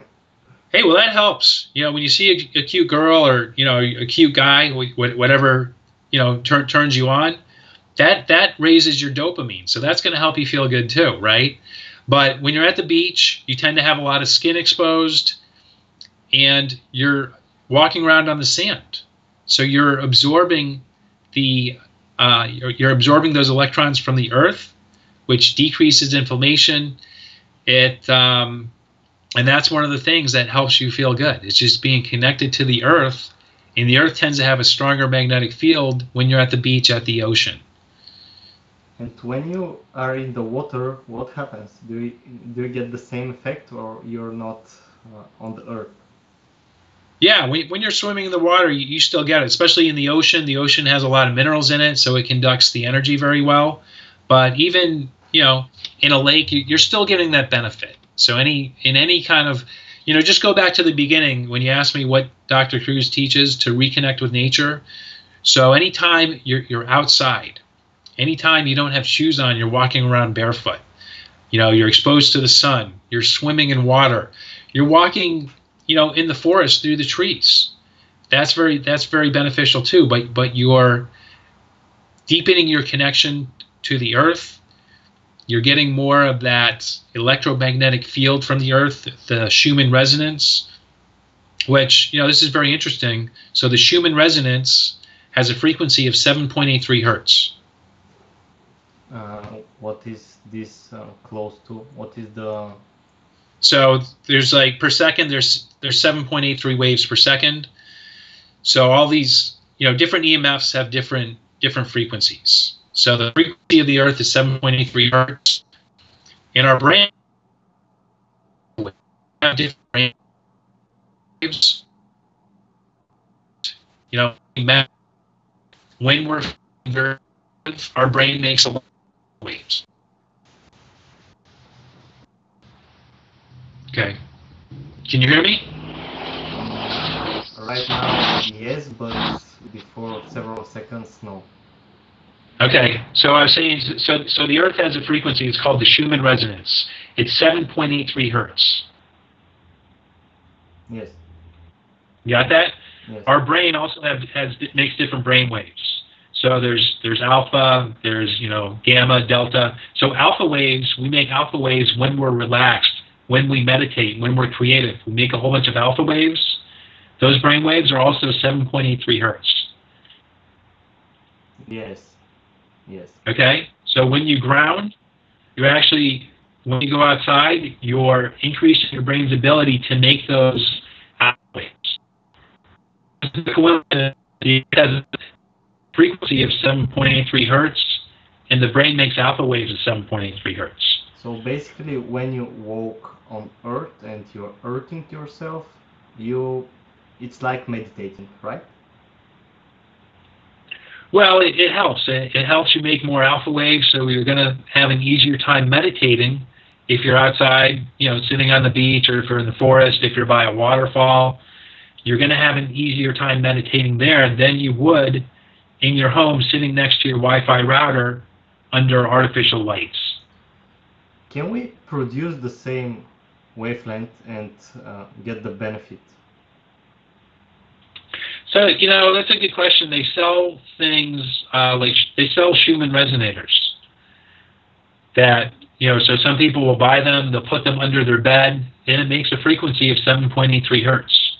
Hey, well, that helps. When you see a cute girl or, a cute guy, whatever, turns you on, that raises your dopamine. So that's going to help you feel good too, right? But when you're at the beach, you tend to have a lot of skin exposed and you're walking around on the sand. So you're absorbing you're absorbing those electrons from the earth, which decreases inflammation. And that's one of the things that helps you feel good. It's just being connected to the earth, and the earth tends to have a stronger magnetic field when you're at the beach, at the ocean. And when you are in the water, what happens? Do you get the same effect, or you're not on the earth? Yeah, when you're swimming in the water, you still get it, especially in the ocean. The ocean has a lot of minerals in it, so it conducts the energy very well. But even, in a lake, you're still getting that benefit. So in any kind of, just go back to the beginning when you asked me what Dr. Cruz teaches to reconnect with nature. So anytime you're outside, anytime you don't have shoes on, you're walking around barefoot. You're exposed to the sun. You're swimming in water. You're walking, in the forest through the trees. That's very beneficial too. But you're deepening your connection to the Earth. You're getting more of that electromagnetic field from the Earth, the Schumann resonance, which, this is very interesting. So the Schumann resonance has a frequency of 7.83 hertz. What is this close to? What is the... So there's per second, there's 7.83 waves per second. So all these, different EMFs have different frequencies. So the frequency of the Earth is 7.83 hertz. In our brain, we have different brain waves. When we're our brain makes a lot of waves. Okay. Can you hear me? Right now, yes, but before several seconds, no. Okay, so I was saying, so the Earth has a frequency, it's called the Schumann resonance. It's 7.83 hertz. Yes. You got that? Yes. Our brain also makes different brain waves. So there's alpha, there's gamma, delta. So alpha waves, we make alpha waves when we're relaxed, when we meditate, when we're creative. We make a whole bunch of alpha waves. Those brain waves are also 7.83 hertz. Yes. Yes. Okay? So when you ground, when you go outside, you're increasing your brain's ability to make those alpha waves. It has a frequency of 7.83 hertz, and the brain makes alpha waves of 7.83 hertz. So basically, when you walk on Earth and you're earthing yourself, it's like meditating, right? Well, it helps. It helps you make more alpha waves, so you're going to have an easier time meditating if you're outside, sitting on the beach, or if you're in the forest, if you're by a waterfall. You're going to have an easier time meditating there than you would in your home sitting next to your Wi-Fi router under artificial lights. Can we produce the same wavelength and get the benefit? So, that's a good question. They sell things, they sell Schumann resonators that, so some people will buy them, they'll put them under their bed, and it makes a frequency of 7.83 hertz.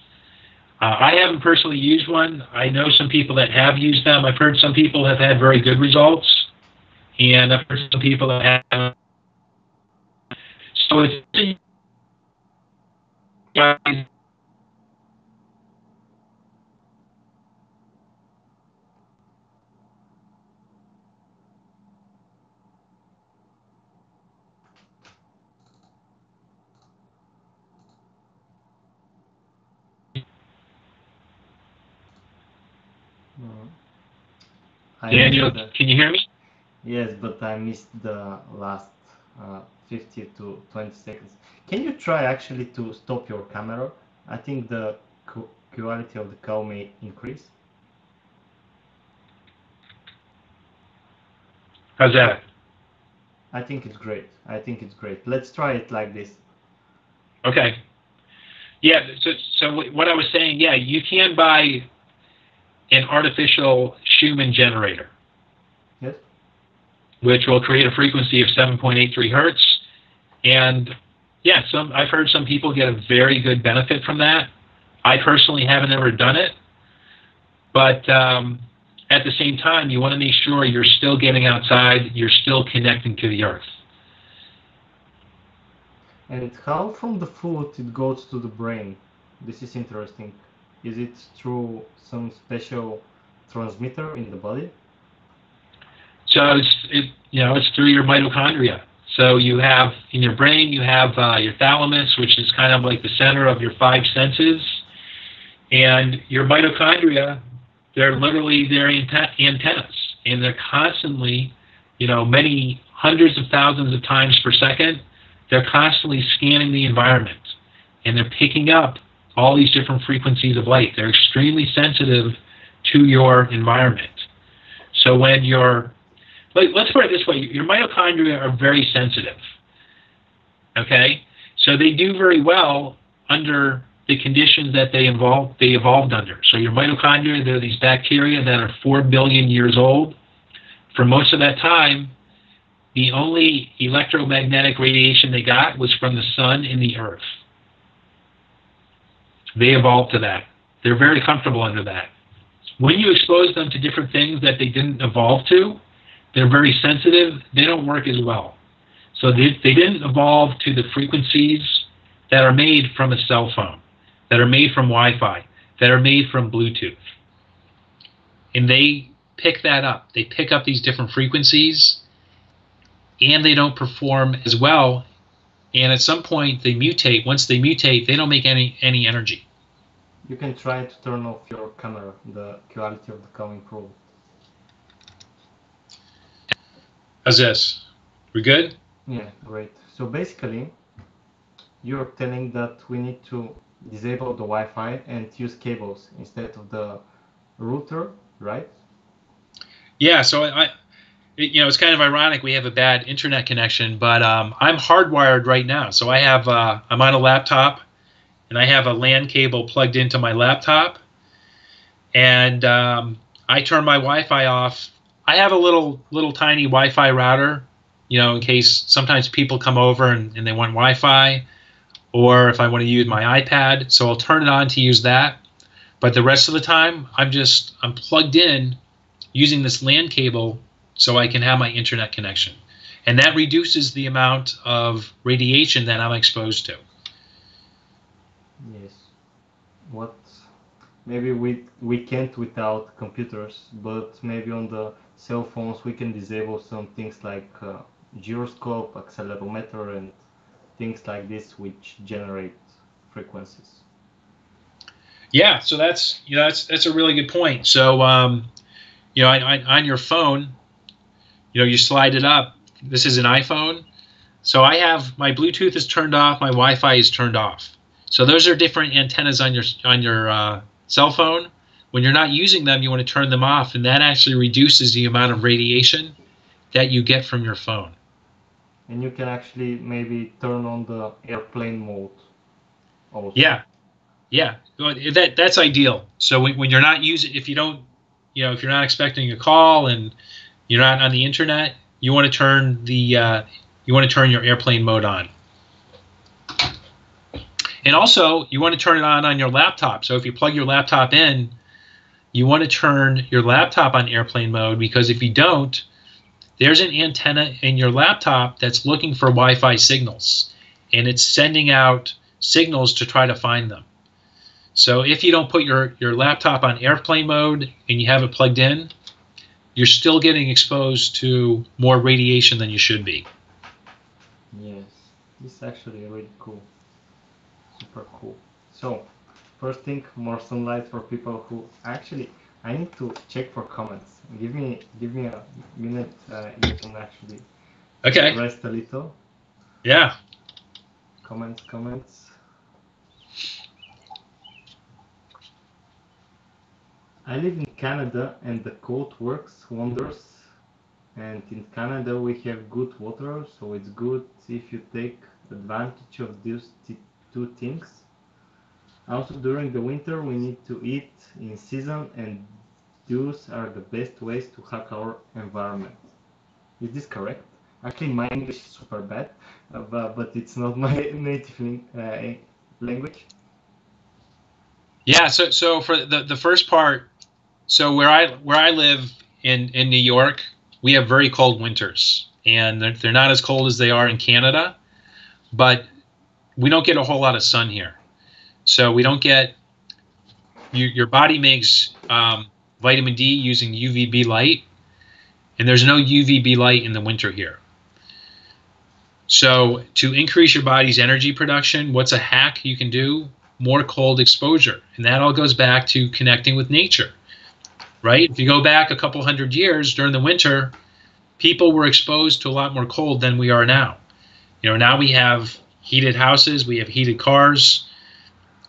I haven't personally used one. I know some people that have used them. I've heard some people have had very good results, and I've heard some people that have. So it's Daniel, can you hear me? Yes, but I missed the last 50 to 20 seconds. Can you try actually to stop your camera? I think the quality of the call may increase. How's that? I think it's great. I think it's great. Let's try it like this. Okay. Yeah, so what I was saying, yeah, you can buy an artificial Schumann generator. Yes. Which will create a frequency of 7.83 hertz. And yeah, I've heard some people get a very good benefit from that. I personally haven't ever done it. But at the same time, you want to make sure you're still getting outside, you're still connecting to the Earth. And how from the food it goes to the brain? This is interesting. Is it through some special transmitter in the body? So it's through your mitochondria. So you have in your brain, you have your thalamus, which is kind of like the center of your five senses, and your mitochondria, they're literally their antennas, and they're constantly, many hundreds of thousands of times per second, they're constantly scanning the environment, and they're picking up all these different frequencies of light. They're extremely sensitive to your environment. So when let's put it this way, your mitochondria are very sensitive, okay? So they do very well under the conditions that they evolved under. So your mitochondria, they're these bacteria that are 4 billion years old. for most of that time, the only electromagnetic radiation they got was from the sun and the earth. They evolved to that. They're very comfortable under that. When you expose them to different things that they didn't evolve to, they're very sensitive. They don't work as well. So they didn't evolve to the frequencies that are made from a cell phone, that are made from Wi-Fi, that are made from Bluetooth. And they pick that up. They pick up these different frequencies, and they don't perform as well. And at some point, they mutate. Once they mutate, they don't make any energy. You can try to turn off your camera. The quality of the call improved. How's this? We good? Yeah, great. So basically, you're telling that we need to disable the Wi-Fi and use cables instead of the router, right? Yeah. So it's kind of ironic we have a bad internet connection, but I'm hardwired right now. So I have I'm on a laptop, and I have a LAN cable plugged into my laptop, and I turn my Wi-Fi off. I have a little tiny Wi-Fi router, in case sometimes people come over and they want Wi-Fi, or if I want to use my iPad. So I'll turn it on to use that. But the rest of the time, I'm plugged in using this LAN cable so I can have my internet connection. And that reduces the amount of radiation that I'm exposed to. Yes. Maybe we can't without computers, but maybe on the cell phones we can disable some things like gyroscope, accelerometer, and things like this which generate frequencies. Yeah, so that's a really good point. So on your phone, you slide it up. This is an iPhone, so I have my Bluetooth is turned off, my Wi-Fi is turned off. So those are different antennas on your cell phone. When you're not using them, you want to turn them off, and that actually reduces the amount of radiation that you get from your phone. And you can actually maybe turn on the airplane mode also. Yeah, that's ideal. So when you're not using, if you're not expecting a call and you're not on the internet, you want to turn your airplane mode on. And also, you want to turn it on your laptop. So if you plug your laptop in, you want to turn your laptop on airplane mode, because if you don't, there's an antenna in your laptop that's looking for Wi-Fi signals, and it's sending out signals to try to find them. So if you don't put your laptop on airplane mode and you have it plugged in, you're still getting exposed to more radiation than you should be. Yes, this is actually really cool. Super cool. So, first thing, more sunlight for people who actually, I need to check for comments. Give me a minute. You can actually rest a little. Yeah. Comments. I live in Canada and the cold works wonders. And in Canada we have good water, so it's good if you take advantage of these two things. Also, during the winter we need to eat in season, and those are the best ways to hack our environment. Is this correct? Actually, my English is super bad, but it's not my native language. Yeah, so for the first part, so where I live in New York, we have very cold winters, and they're not as cold as they are in Canada, but we don't get a whole lot of sun here. So we don't get, your body makes vitamin D using UVB light, and there's no UVB light in the winter here. So to increase your body's energy production, what's a hack you can do? More cold exposure. And that all goes back to connecting with nature, right? If you go back a couple hundred years during the winter, people were exposed to a lot more cold than we are now. Now we have heated houses, we have heated cars,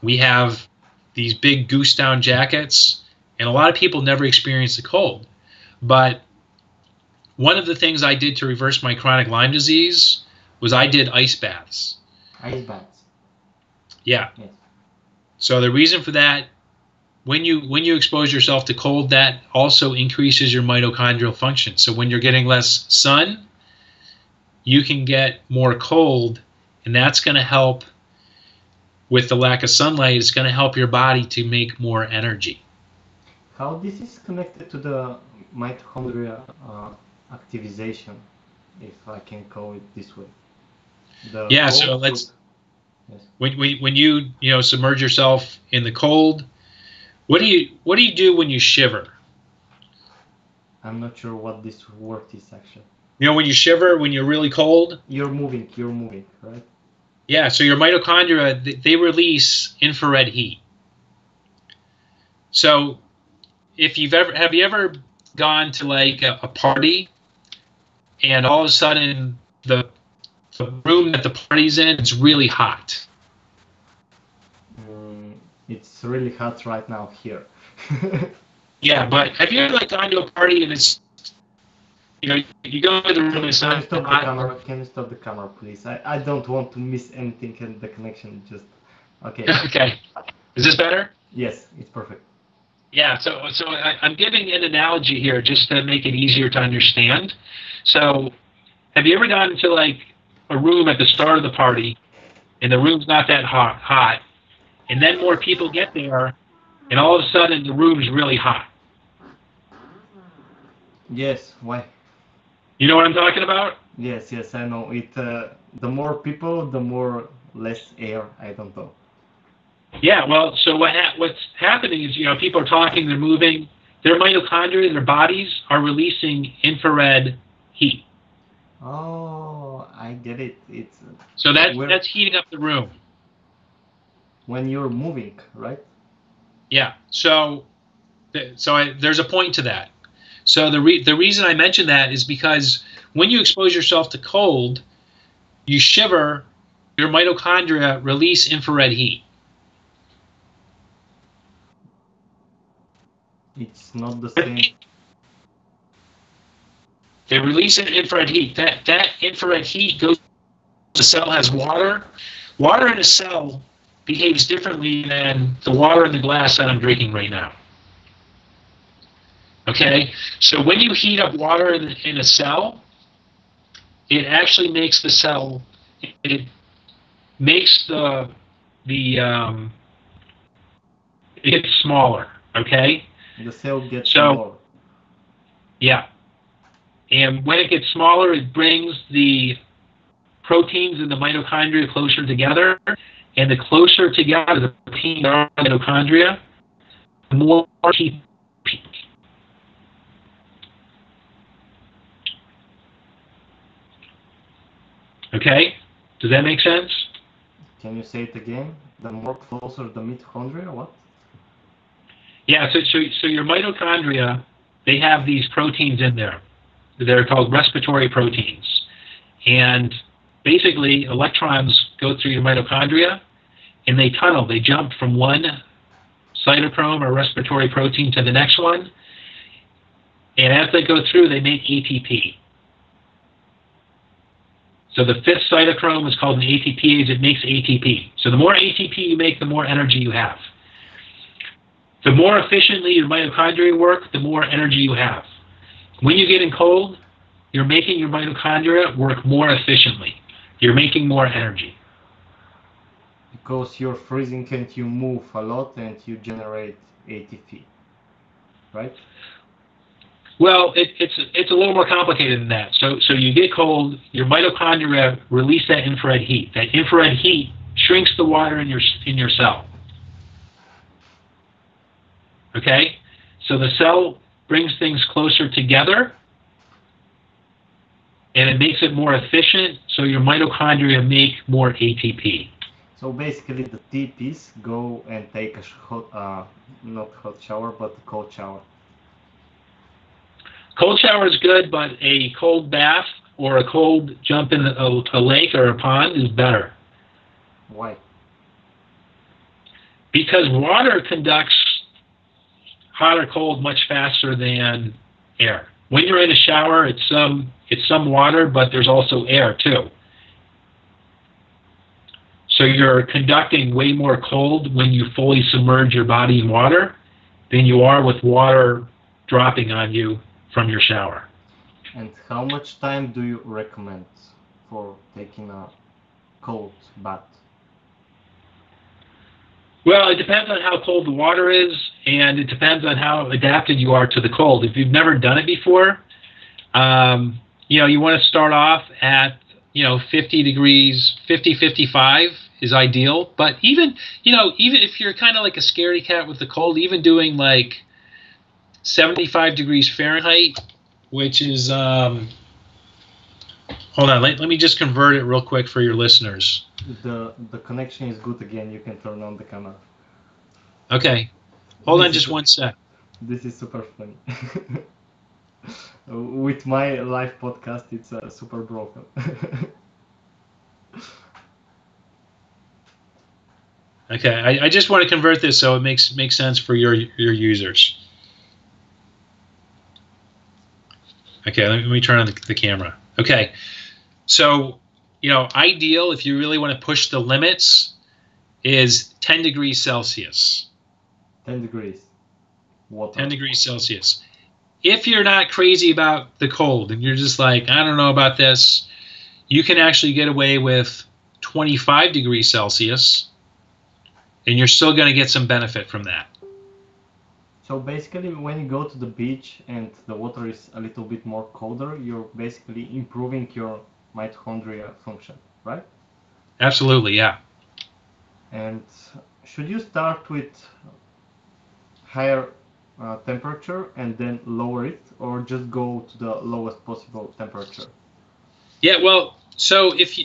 we have these big goose down jackets, and a lot of people never experience the cold. But one of the things I did to reverse my chronic Lyme disease was I did ice baths. Ice baths? Yeah. Yes. So the reason for that when you expose yourself to cold, that also increases your mitochondrial function. So when you're getting less sun, you can get more cold, and that's going to help with the lack of sunlight. It's going to help your body to make more energy. How this is connected to the mitochondria activization, if I can call it this way? Yeah, so let's. Yes. When you submerge yourself in the cold, what do you do when you shiver? I'm not sure what this word is actually. When you shiver, when you're really cold, you're moving, right? Yeah, so your mitochondria, they release infrared heat. So have you ever gone to like a party, and all of a sudden the room that the party's in, it's really hot? It's really hot right now here. Yeah, but have you ever like gone to a party and it's, you go to the room and it's not hot? Can you stop the camera, please? I don't want to miss anything in the connection. Just okay. Okay. Is this better? Yes, it's perfect. Yeah. So I'm giving an analogy here just to make it easier to understand. So, have you ever gone to like a room at the start of the party, and the room's not that hot, and then more people get there, and all of a sudden the room's really hot? Yes. Why? You know what I'm talking about? Yes, I know it. The more people, the more less air. I don't know. Yeah, well, so what's happening is, people are talking, they're moving, their mitochondria, their bodies are releasing infrared heat. Oh, I get it. It's so that's heating up the room when you're moving, right? Yeah. So there's a point to that. So the reason I mention that is because when you expose yourself to cold, you shiver, your mitochondria release infrared heat. It's not the same. They release infrared heat. That infrared heat goes. The cell has water. Water in a cell behaves differently than the water in the glass that I'm drinking right now. Okay, so when you heat up water in a cell, it actually makes the cell. It makes it gets smaller. Okay. The cell gets smaller. Yeah. And when it gets smaller, it brings the proteins in the mitochondria closer together. And the closer together the proteins are in the mitochondria, the more heat peak. Okay? Does that make sense? Can you say it again? The more closer the mitochondria, what? Yeah, so your mitochondria, they have these proteins in there. They're called respiratory proteins. And basically, electrons go through your mitochondria, and they tunnel. They jump from one cytochrome or respiratory protein to the next one. And as they go through, they make ATP. So the fifth cytochrome is called an ATPase. It makes ATP. So the more ATP you make, the more energy you have. The more efficiently your mitochondria work, the more energy you have. When you get in cold, you're making your mitochondria work more efficiently. You're making more energy. Because you're freezing and you move a lot and you generate ATP, right? Well, it's a little more complicated than that. So you get cold, your mitochondria release that infrared heat. That infrared heat shrinks the water in your cell. Okay? So the cell brings things closer together, and it makes it more efficient, so your mitochondria make more ATP. So basically the tip is go and take a not hot shower, but a cold shower. Cold shower is good, but a cold bath or a cold jump in a lake or a pond is better. Why? Because water conducts hot or cold much faster than air. When you're in a shower, it's some water, but there's also air too. So you're conducting way more cold when you fully submerge your body in water, than you are with water dropping on you from your shower. And how much time do you recommend for taking a cold bath? Well, it depends on how cold the water is, and it depends on how adapted you are to the cold. If you've never done it before, you want to start off at 50 degrees, 50, 55 is ideal. But even if you're kind of like a scaredy cat with the cold, even doing like 75 degrees Fahrenheit, which is, hold on, let me just convert it real quick for your listeners. The connection is good again. You can turn on the camera. Okay. Hold on just one sec. This is super funny. With my live podcast, it's super broken. Okay, I just want to convert this so it makes sense for your users. Okay, let me turn on the camera. Okay, so ideal if you really want to push the limits is 10 degrees Celsius. 10 degrees. Water. 10 degrees Celsius. If you're not crazy about the cold and you're just like, I don't know about this, you can actually get away with 25 degrees Celsius, and you're still going to get some benefit from that. So basically, when you go to the beach and the water is a little bit more colder, you're basically improving your mitochondria function, right? Absolutely, yeah. And should you start with higher temperature and then lower it, or just go to the lowest possible temperature? Yeah, well, so if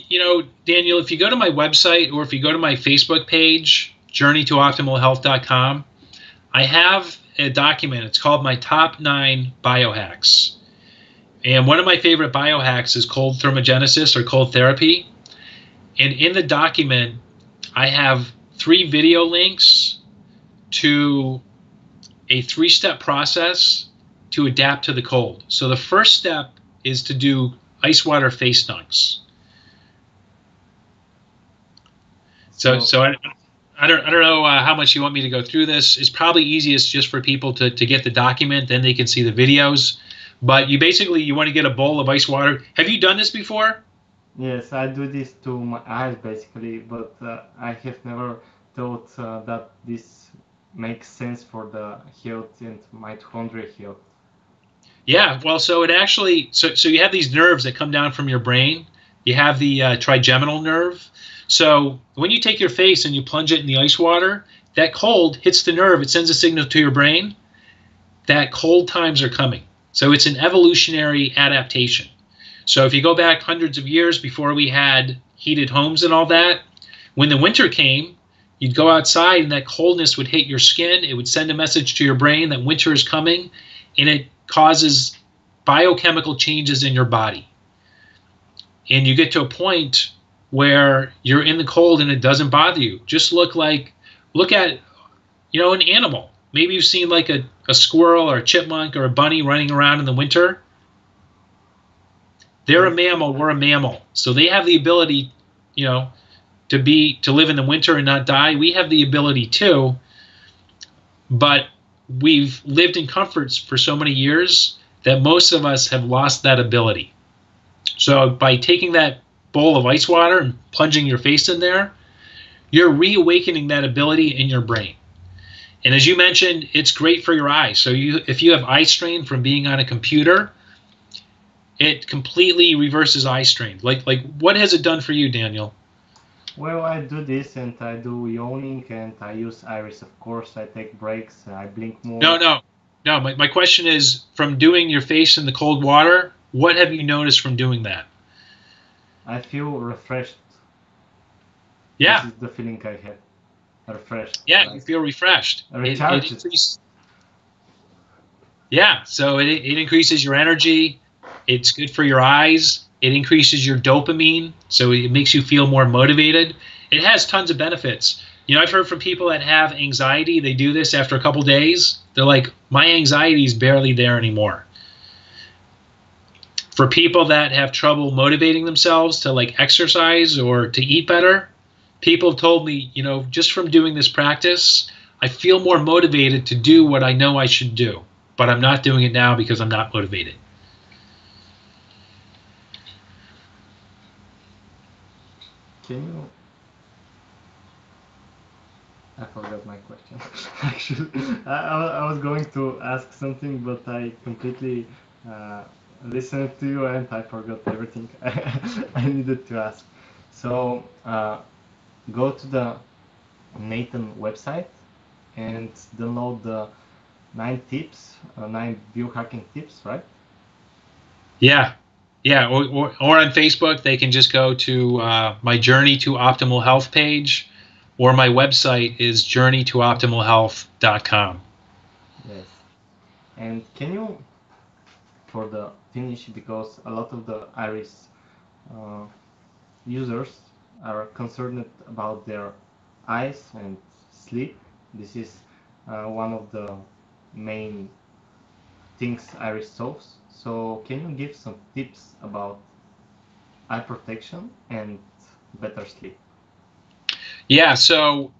Daniel, if you go to my website or if you go to my Facebook page, journeytooptimalhealth.com, I have a document. It's called my top 9 biohacks. And one of my favorite biohacks is cold thermogenesis or cold therapy. And in the document, I have 3 video links to a 3-step process to adapt to the cold. So the first step is to do ice water face dunks. So I don't know how much you want me to go through this. It's probably easiest just for people to get the document, then they can see the videos. But you want to get a bowl of ice water. Have you done this before? Yes, I do this to my eyes basically, but I have never thought that this makes sense for the health and mitochondria health. Yeah, well, so it actually, so you have these nerves that come down from your brain. You have the trigeminal nerve. So when you take your face and you plunge it in the ice water, that cold hits the nerve. It sends a signal to your brain that cold times are coming. So it's an evolutionary adaptation. So if you go back hundreds of years before we had heated homes and all that, when the winter came, you'd go outside and that coldness would hit your skin. It would send a message to your brain that winter is coming, and it causes biochemical changes in your body. And you get to a point where you're in the cold and it doesn't bother you. Just look at an animal. Maybe you've seen like a squirrel or a chipmunk or a bunny running around in the winter. They're a mammal, we're a mammal. So they have the ability, to live in the winter and not die. We have the ability too, but we've lived in comforts for so many years that most of us have lost that ability. So by taking that bowl of ice water and plunging your face in there, you're reawakening that ability in your brain. And as you mentioned, it's great for your eyes. So if you have eye strain from being on a computer, it completely reverses eye strain. Like what has it done for you, Daniel? Well, I do this and I do yawning and I use iris, of course. I take breaks, I blink more. No. My question is, from doing your face in the cold water, what have you noticed from doing that? I feel refreshed. Yeah. This is the feeling I have. Refreshed. Yeah, you feel refreshed. Recharged. Yeah, so it increases your energy. It's good for your eyes. It increases your dopamine, so it makes you feel more motivated. It has tons of benefits. I've heard from people that have anxiety, they do this after a couple days. They're like, my anxiety is barely there anymore. For people that have trouble motivating themselves to exercise or to eat better, people have told me, just from doing this practice, I feel more motivated to do what I know I should do, but I'm not doing it now because I'm not motivated. Can you? I forgot my question. Actually, I was going to ask something, but I completely listened to you and I forgot everything I needed to ask. So go to the Nathan website and download the 9 biohacking tips, right? Yeah. Yeah, or on Facebook, they can just go to my Journey to Optimal Health page, or my website is journeytooptimalhealth.com. Yes. And can you, for the finish, because a lot of the Iris users are concerned about their eyes and sleep. This is one of the main things Iris solves. So can you give some tips about eye protection and better sleep? Yeah, so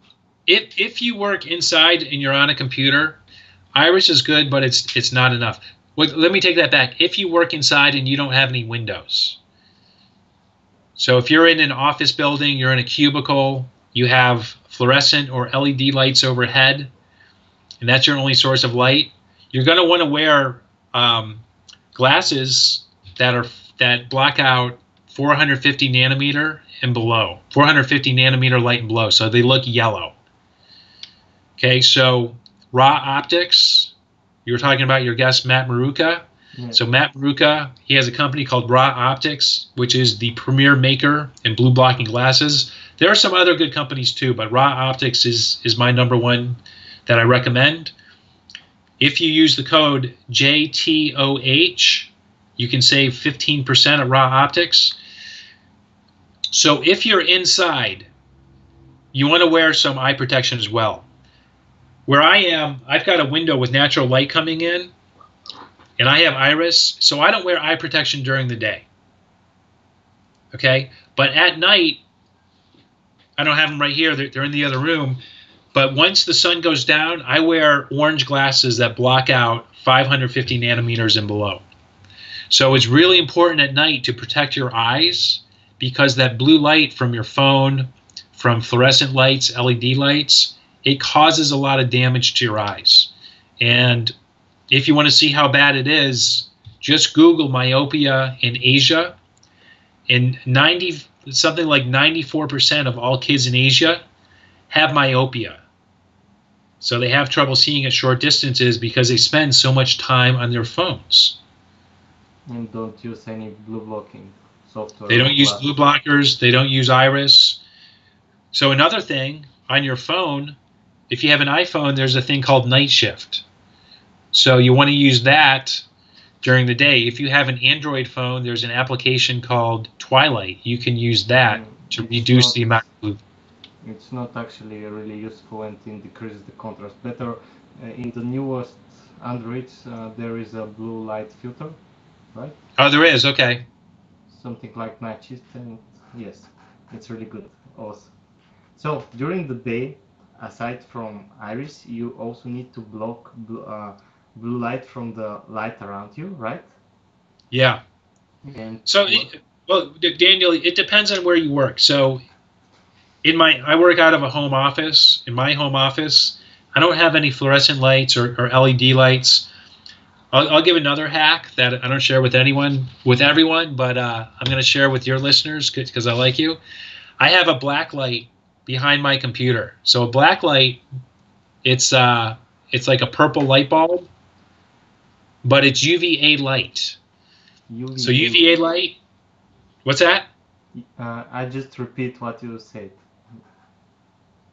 if you work inside and you're on a computer, Iris is good, but it's not enough. Let me take that back. If you work inside and you don't have any windows, so if you're in an office building, you're in a cubicle, you have fluorescent or LED lights overhead, and that's your only source of light, you're going to want to wear glasses that block out 450 nanometer and below, 450 nanometer light and below, so they look yellow. Okay, so Raw Optics, you were talking about your guest Matt Maruka. Yeah. So Matt Maruka, he has a company called Raw Optics, which is the premier maker in blue blocking glasses. There are some other good companies too, but Raw Optics is my number one that I recommend. If you use the code JTOH, you can save 15% at Raw Optics. So if you're inside, you want to wear some eye protection as well. Where I am, I've got a window with natural light coming in, and I have Iris, so I don't wear eye protection during the day. Okay? But at night, I don't have them right here. They're in the other room. But once the sun goes down, I wear orange glasses that block out 550 nanometers and below. So it's really important at night to protect your eyes, because that blue light from your phone, from fluorescent lights, LED lights, it causes a lot of damage to your eyes. And if you want to see how bad it is, just Google myopia in Asia. And something like 94% of all kids in Asia have myopia. So they have trouble seeing at short distances because they spend so much time on their phones. And don't use any blue blocking software. They don't use blue blockers. They don't use Iris. So another thing, on your phone, if you have an iPhone, there's a thing called night shift. So you want to use that during the day. If you have an Android phone, there's an application called Twilight. You can use that to reduce the amount of blue. It's not actually really useful, and it decreases the contrast. Better in the newest Androids, there is a blue light filter, right? Oh, there is. Okay. Something like night shift, and yes, it's really good also. So during the day, aside from Iris, you also need to block blue light from the light around you, right? Yeah. And so, well, Daniel, it depends on where you work. So I work out of a home office. In my home office, I don't have any fluorescent lights or LED lights. I'll give another hack that I don't share with everyone, but I'm going to share with your listeners because I like you. I have a black light behind my computer. So a black light, it's like a purple light bulb, but it's UVA light. UVA. So UVA light. What's that? I just repeat what you said.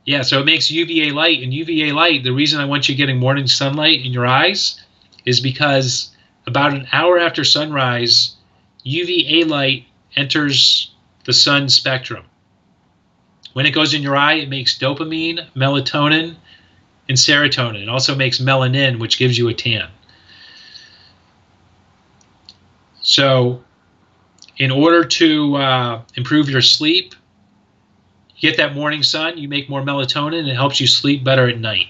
Yeah, so it makes UVA light, and UVA light, the reason I want you getting morning sunlight in your eyes is because about an hour after sunrise, UVA light enters the sun spectrum. When it goes in your eye, it makes dopamine, melatonin, and serotonin. It also makes melanin, which gives you a tan. So in order to improve your sleep, you get that morning sun, you make more melatonin, and it helps you sleep better at night.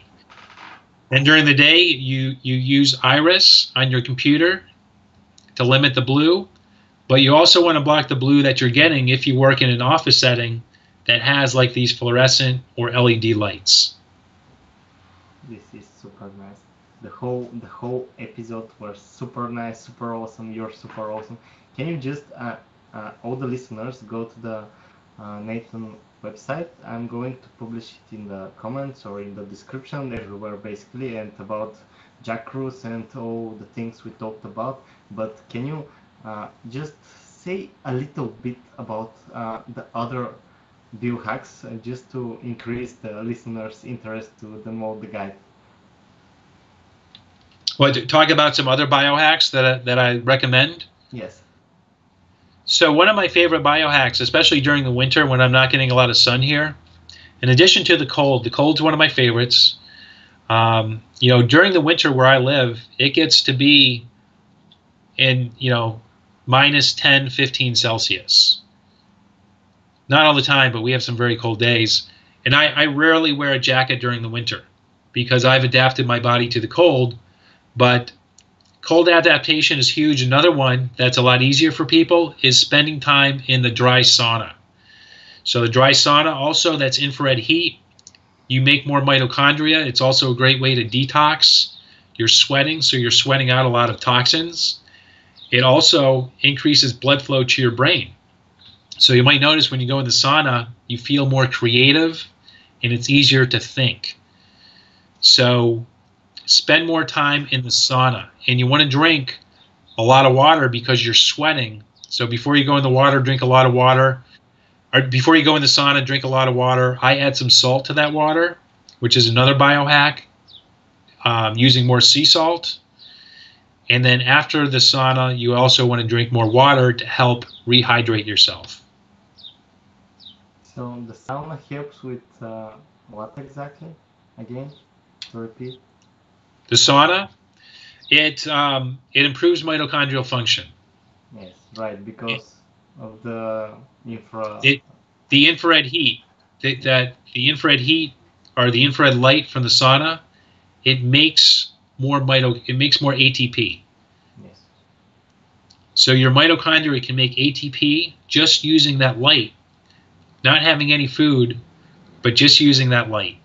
And during the day, you use iris on your computer to limit the blue, but you also want to block the blue that you're getting if you work in an office setting that has like these fluorescent or LED lights. This is super nice. The whole episode was super nice, super awesome. You're super awesome. Can you just all the listeners go to the Nathan website? I'm going to publish it in the comments or in the description everywhere basically, and about Jack Cruz and all the things we talked about. But can you just say a little bit about the other biohacks just to increase the listeners' interest to know the guide? Well, talk about some other biohacks that I recommend? Yes. So one of my favorite biohacks, especially during the winter when I'm not getting a lot of sun here, in addition to the cold's one of my favorites. During the winter where I live, it gets to be in, minus 10, 15 Celsius. Not all the time, but we have some very cold days. And I rarely wear a jacket during the winter because I've adapted my body to the cold. But cold adaptation is huge. Another one that's a lot easier for people is spending time in the dry sauna. So the dry sauna also, that's infrared heat. You make more mitochondria. It's also a great way to detox. You're sweating, so you're sweating out a lot of toxins. It also increases blood flow to your brain. So you might notice when you go in the sauna, you feel more creative and it's easier to think. So spend more time in the sauna, and you want to drink a lot of water because you're sweating. So before you go in the water, drink a lot of water. Or before you go in the sauna, drink a lot of water. I add some salt to that water, which is another biohack, using more sea salt. And then after the sauna, you also want to drink more water to help rehydrate yourself. So the sauna helps with what exactly? Again, to repeat. The sauna, it improves mitochondrial function. Yes, right, because of the the infrared heat, the infrared heat or the infrared light from the sauna, it makes more ATP. Yes. So your mitochondria can make ATP just using that light, not having any food, but just using that light.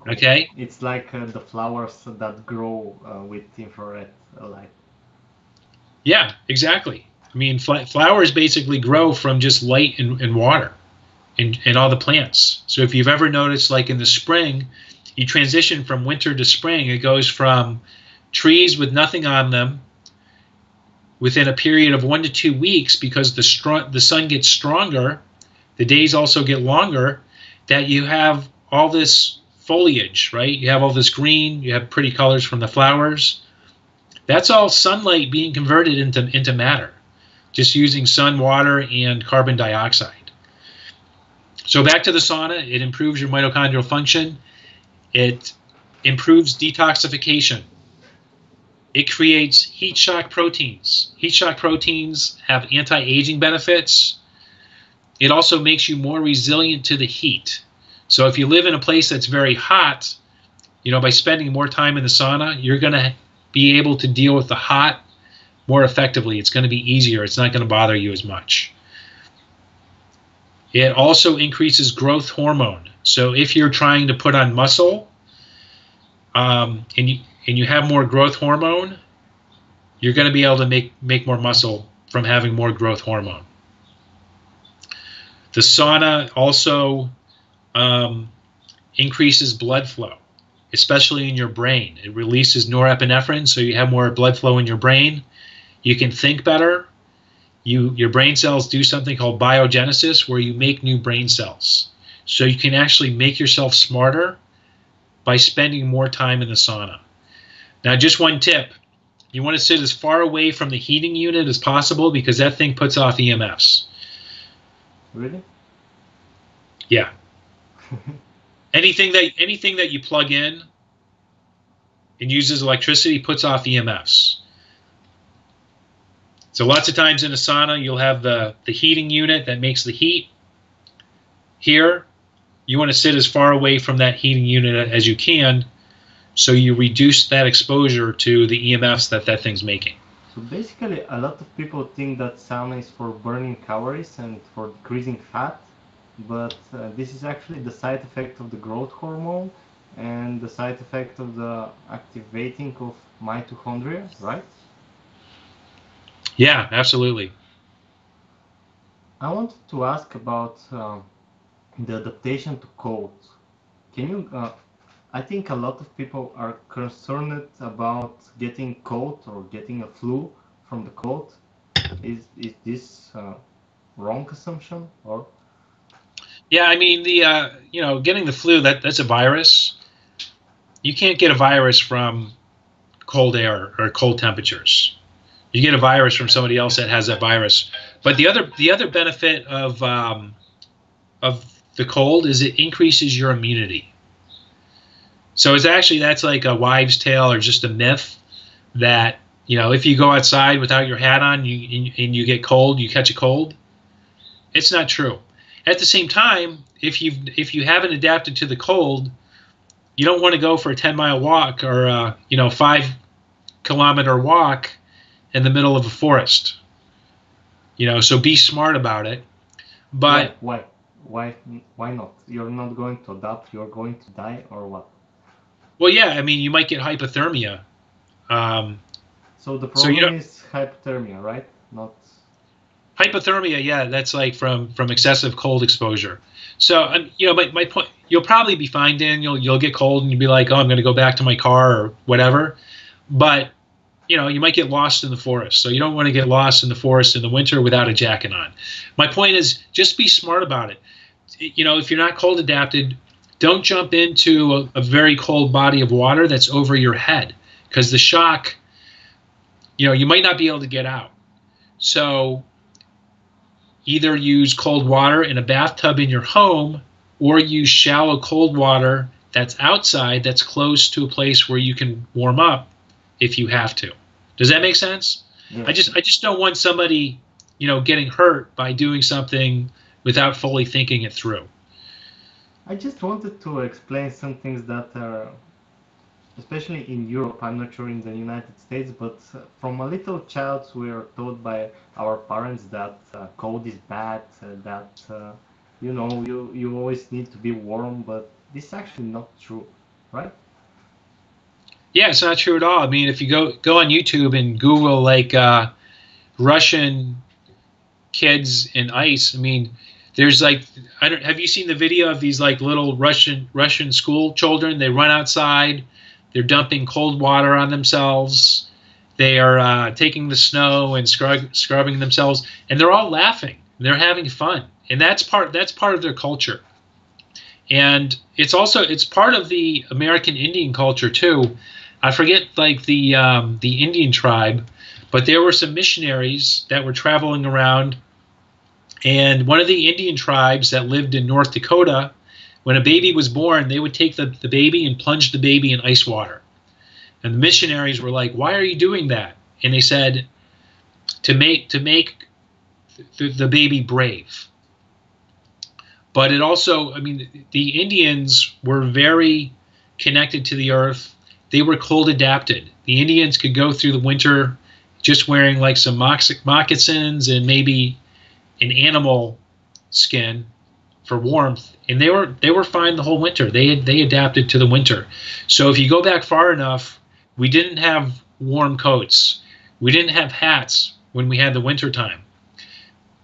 Cool. Okay? It's like the flowers that grow with infrared light. Yeah, exactly. I mean, flowers basically grow from just light and water and all the plants. So if you've ever noticed, like in the spring, you transition from winter to spring, it goes from trees with nothing on them within a period of 1 to 2 weeks, because the sun gets stronger, the days also get longer, that you have all this foliage, right? You have all this green, you have pretty colors from the flowers. That's all sunlight being converted into matter, just using sun, water, and carbon dioxide. So back to the sauna, it improves your mitochondrial function. It improves detoxification. It creates heat shock proteins. Heat shock proteins have anti-aging benefits. It also makes you more resilient to the heat. So if you live in a place that's very hot, by spending more time in the sauna, you're going to be able to deal with the hot more effectively. It's going to be easier. It's not going to bother you as much. It also increases growth hormone. So if you're trying to put on muscle, and you have more growth hormone, you're going to be able to make more muscle from having more growth hormone. The sauna also increases blood flow, especially in your brain. It releases norepinephrine, so you have more blood flow in your brain. You can think better. Your brain cells do something called biogenesis, where you make new brain cells. So you can actually make yourself smarter by spending more time in the sauna. Now, just one tip. You want to sit as far away from the heating unit as possible, because that thing puts off EMFs. Really? Yeah. Anything that you plug in and uses electricity puts off EMFs. So lots of times in a sauna, you'll have the heating unit that makes the heat. Here, you want to sit as far away from that heating unit as you can, so you reduce that exposure to the EMFs that that thing's making. So basically, a lot of people think that sauna is for burning calories and for decreasing fat, but this is actually the side effect of the growth hormone and the side effect of the activating of mitochondria, right? Yeah, absolutely. I wanted to ask about the adaptation to cold. Can you? I think a lot of people are concerned about getting cold or getting a flu from the cold. Is this wrong assumption or? Yeah, I mean the getting the flu, that's a virus. You can't get a virus from cold air or cold temperatures. You get a virus from somebody else that has that virus. But the other benefit of the cold is it increases your immunity. So that's like a wives' tale or just a myth that if you go outside without your hat on and you get cold, you catch a cold. It's not true. At the same time, if you haven't adapted to the cold, you don't want to go for a 10-mile walk or a 5-kilometer walk in the middle of a forest. So be smart about it. But why not? You're not going to adapt. You're going to die or what? Well, yeah. I mean, you might get hypothermia. So the problem is hypothermia, right? Not hypothermia. Yeah, that's like from excessive cold exposure. So my point. You'll probably be fine, Daniel. You'll get cold and you'll be like, oh, I'm going to go back to my car or whatever. But you might get lost in the forest. So you don't want to get lost in the forest in the winter without a jacket on. My point is just be smart about it. If you're not cold adapted, don't jump into a very cold body of water that's over your head because the shock, you might not be able to get out. So either use cold water in a bathtub in your home or use shallow cold water that's outside that's close to a place where you can warm up if you have to. Does that make sense? Yeah. I just don't want somebody, getting hurt by doing something without fully thinking it through. I just wanted to explain some things that are, especially in Europe, I'm not sure in the United States, but from a little child we are taught by our parents that cold is bad, that you always need to be warm, but this is actually not true, right? Yeah, it's not true at all. I mean, if you go on YouTube and Google like Russian kids in ice, I mean, there's like have you seen the video of these like little Russian school children? They run outside, they're dumping cold water on themselves, they are taking the snow and scrubbing themselves, and they're all laughing. They're having fun, and that's part of their culture. And it's part of the American Indian culture too. I forget like the Indian tribe, but there were some missionaries that were traveling around, and one of the Indian tribes that lived in North Dakota, when a baby was born, they would take the baby and plunge the baby in ice water. And the missionaries were like, "Why are you doing that?" And they said, to make the baby brave. But it also, I mean, the Indians were very connected to the earth. They were cold adapted. The Indians could go through the winter just wearing like some moccasins and maybe an animal skin for warmth, and they were fine the whole winter. They adapted to the winter. So if you go back far enough, we didn't have warm coats. We didn't have hats when we had the winter time.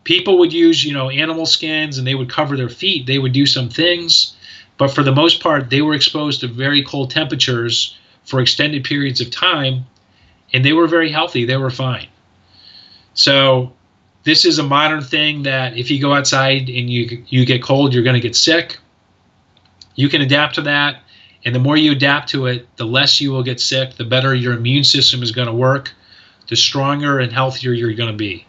People would use, animal skins, and they would cover their feet. They would do some things, but for the most part, they were exposed to very cold temperatures for extended periods of time, and they were very healthy. They were fine. So this is a modern thing that if you go outside and you get cold, you're going to get sick. You can adapt to that, and the more you adapt to it, the less you will get sick, the better your immune system is going to work, the stronger and healthier you're going to be.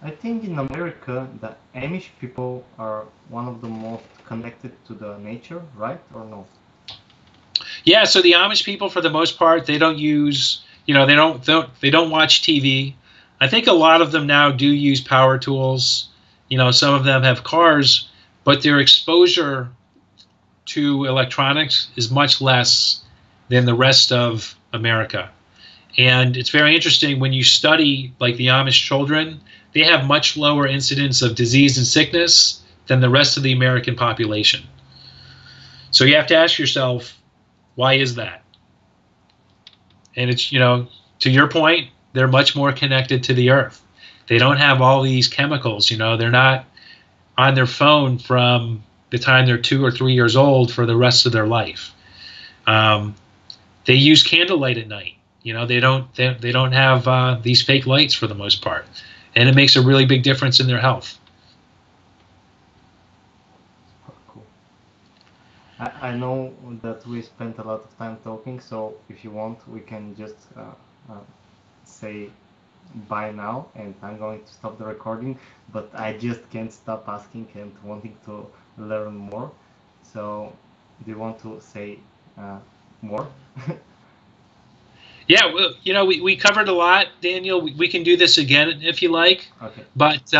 I think in America, the Amish people are one of the most connected to the nature, right, or no? Yeah, so the Amish people, for the most part, they don't use, they don't watch TV. I think a lot of them now do use power tools. Some of them have cars, but their exposure to electronics is much less than the rest of America. And it's very interesting when you study like the Amish children, they have much lower incidence of disease and sickness than the rest of the American population. So you have to ask yourself, why is that? And it's, you know, to your point, they're much more connected to the earth. They don't have all these chemicals, you know, they're not on their phone from the time they're 2 or 3 years old for the rest of their life. They use candlelight at night. You know, they don't have these fake lights for the most part, and it makes a really big difference in their health. Cool. I know that we spent a lot of time talking, so if you want, we can just say bye now, and I'm going to stop the recording, but I just can't stop asking and wanting to learn more. So do you want to say more? Yeah, well, you know, we covered a lot, Daniel. We can do this again if you like. Okay. But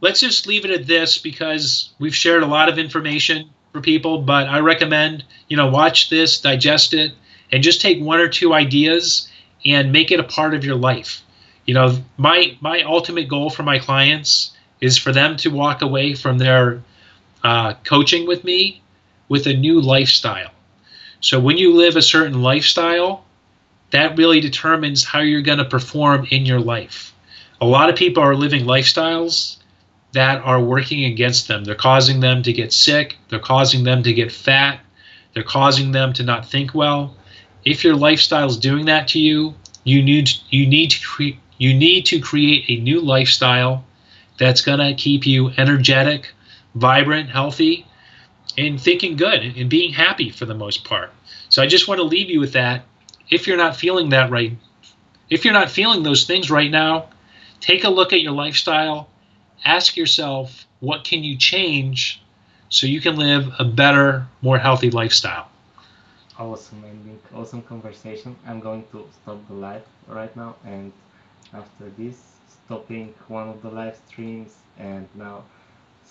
let's just leave it at this because we've shared a lot of information for people. But I recommend, you know, watch this, digest it, and just take 1 or 2 ideas and make it a part of your life. You know, my ultimate goal for my clients is for them to walk away from their coaching with me with a new lifestyle. So when you live a certain lifestyle, that really determines how you're going to perform in your life. A lot of people are living lifestyles that are working against them. They're causing them to get sick. They're causing them to get fat. They're causing them to not think well. If your lifestyle is doing that to you, you need to create a new lifestyle that's going to keep you energetic, vibrant, healthy, and thinking good and being happy for the most part. So I just want to leave you with that. If you're not feeling that right, if you're not feeling those things right now, take a look at your lifestyle. Ask yourself, what can you change so you can live a better, more healthy lifestyle? Awesome ending, awesome conversation. I'm going to stop the live right now, and after this, stopping one of the live streams, and now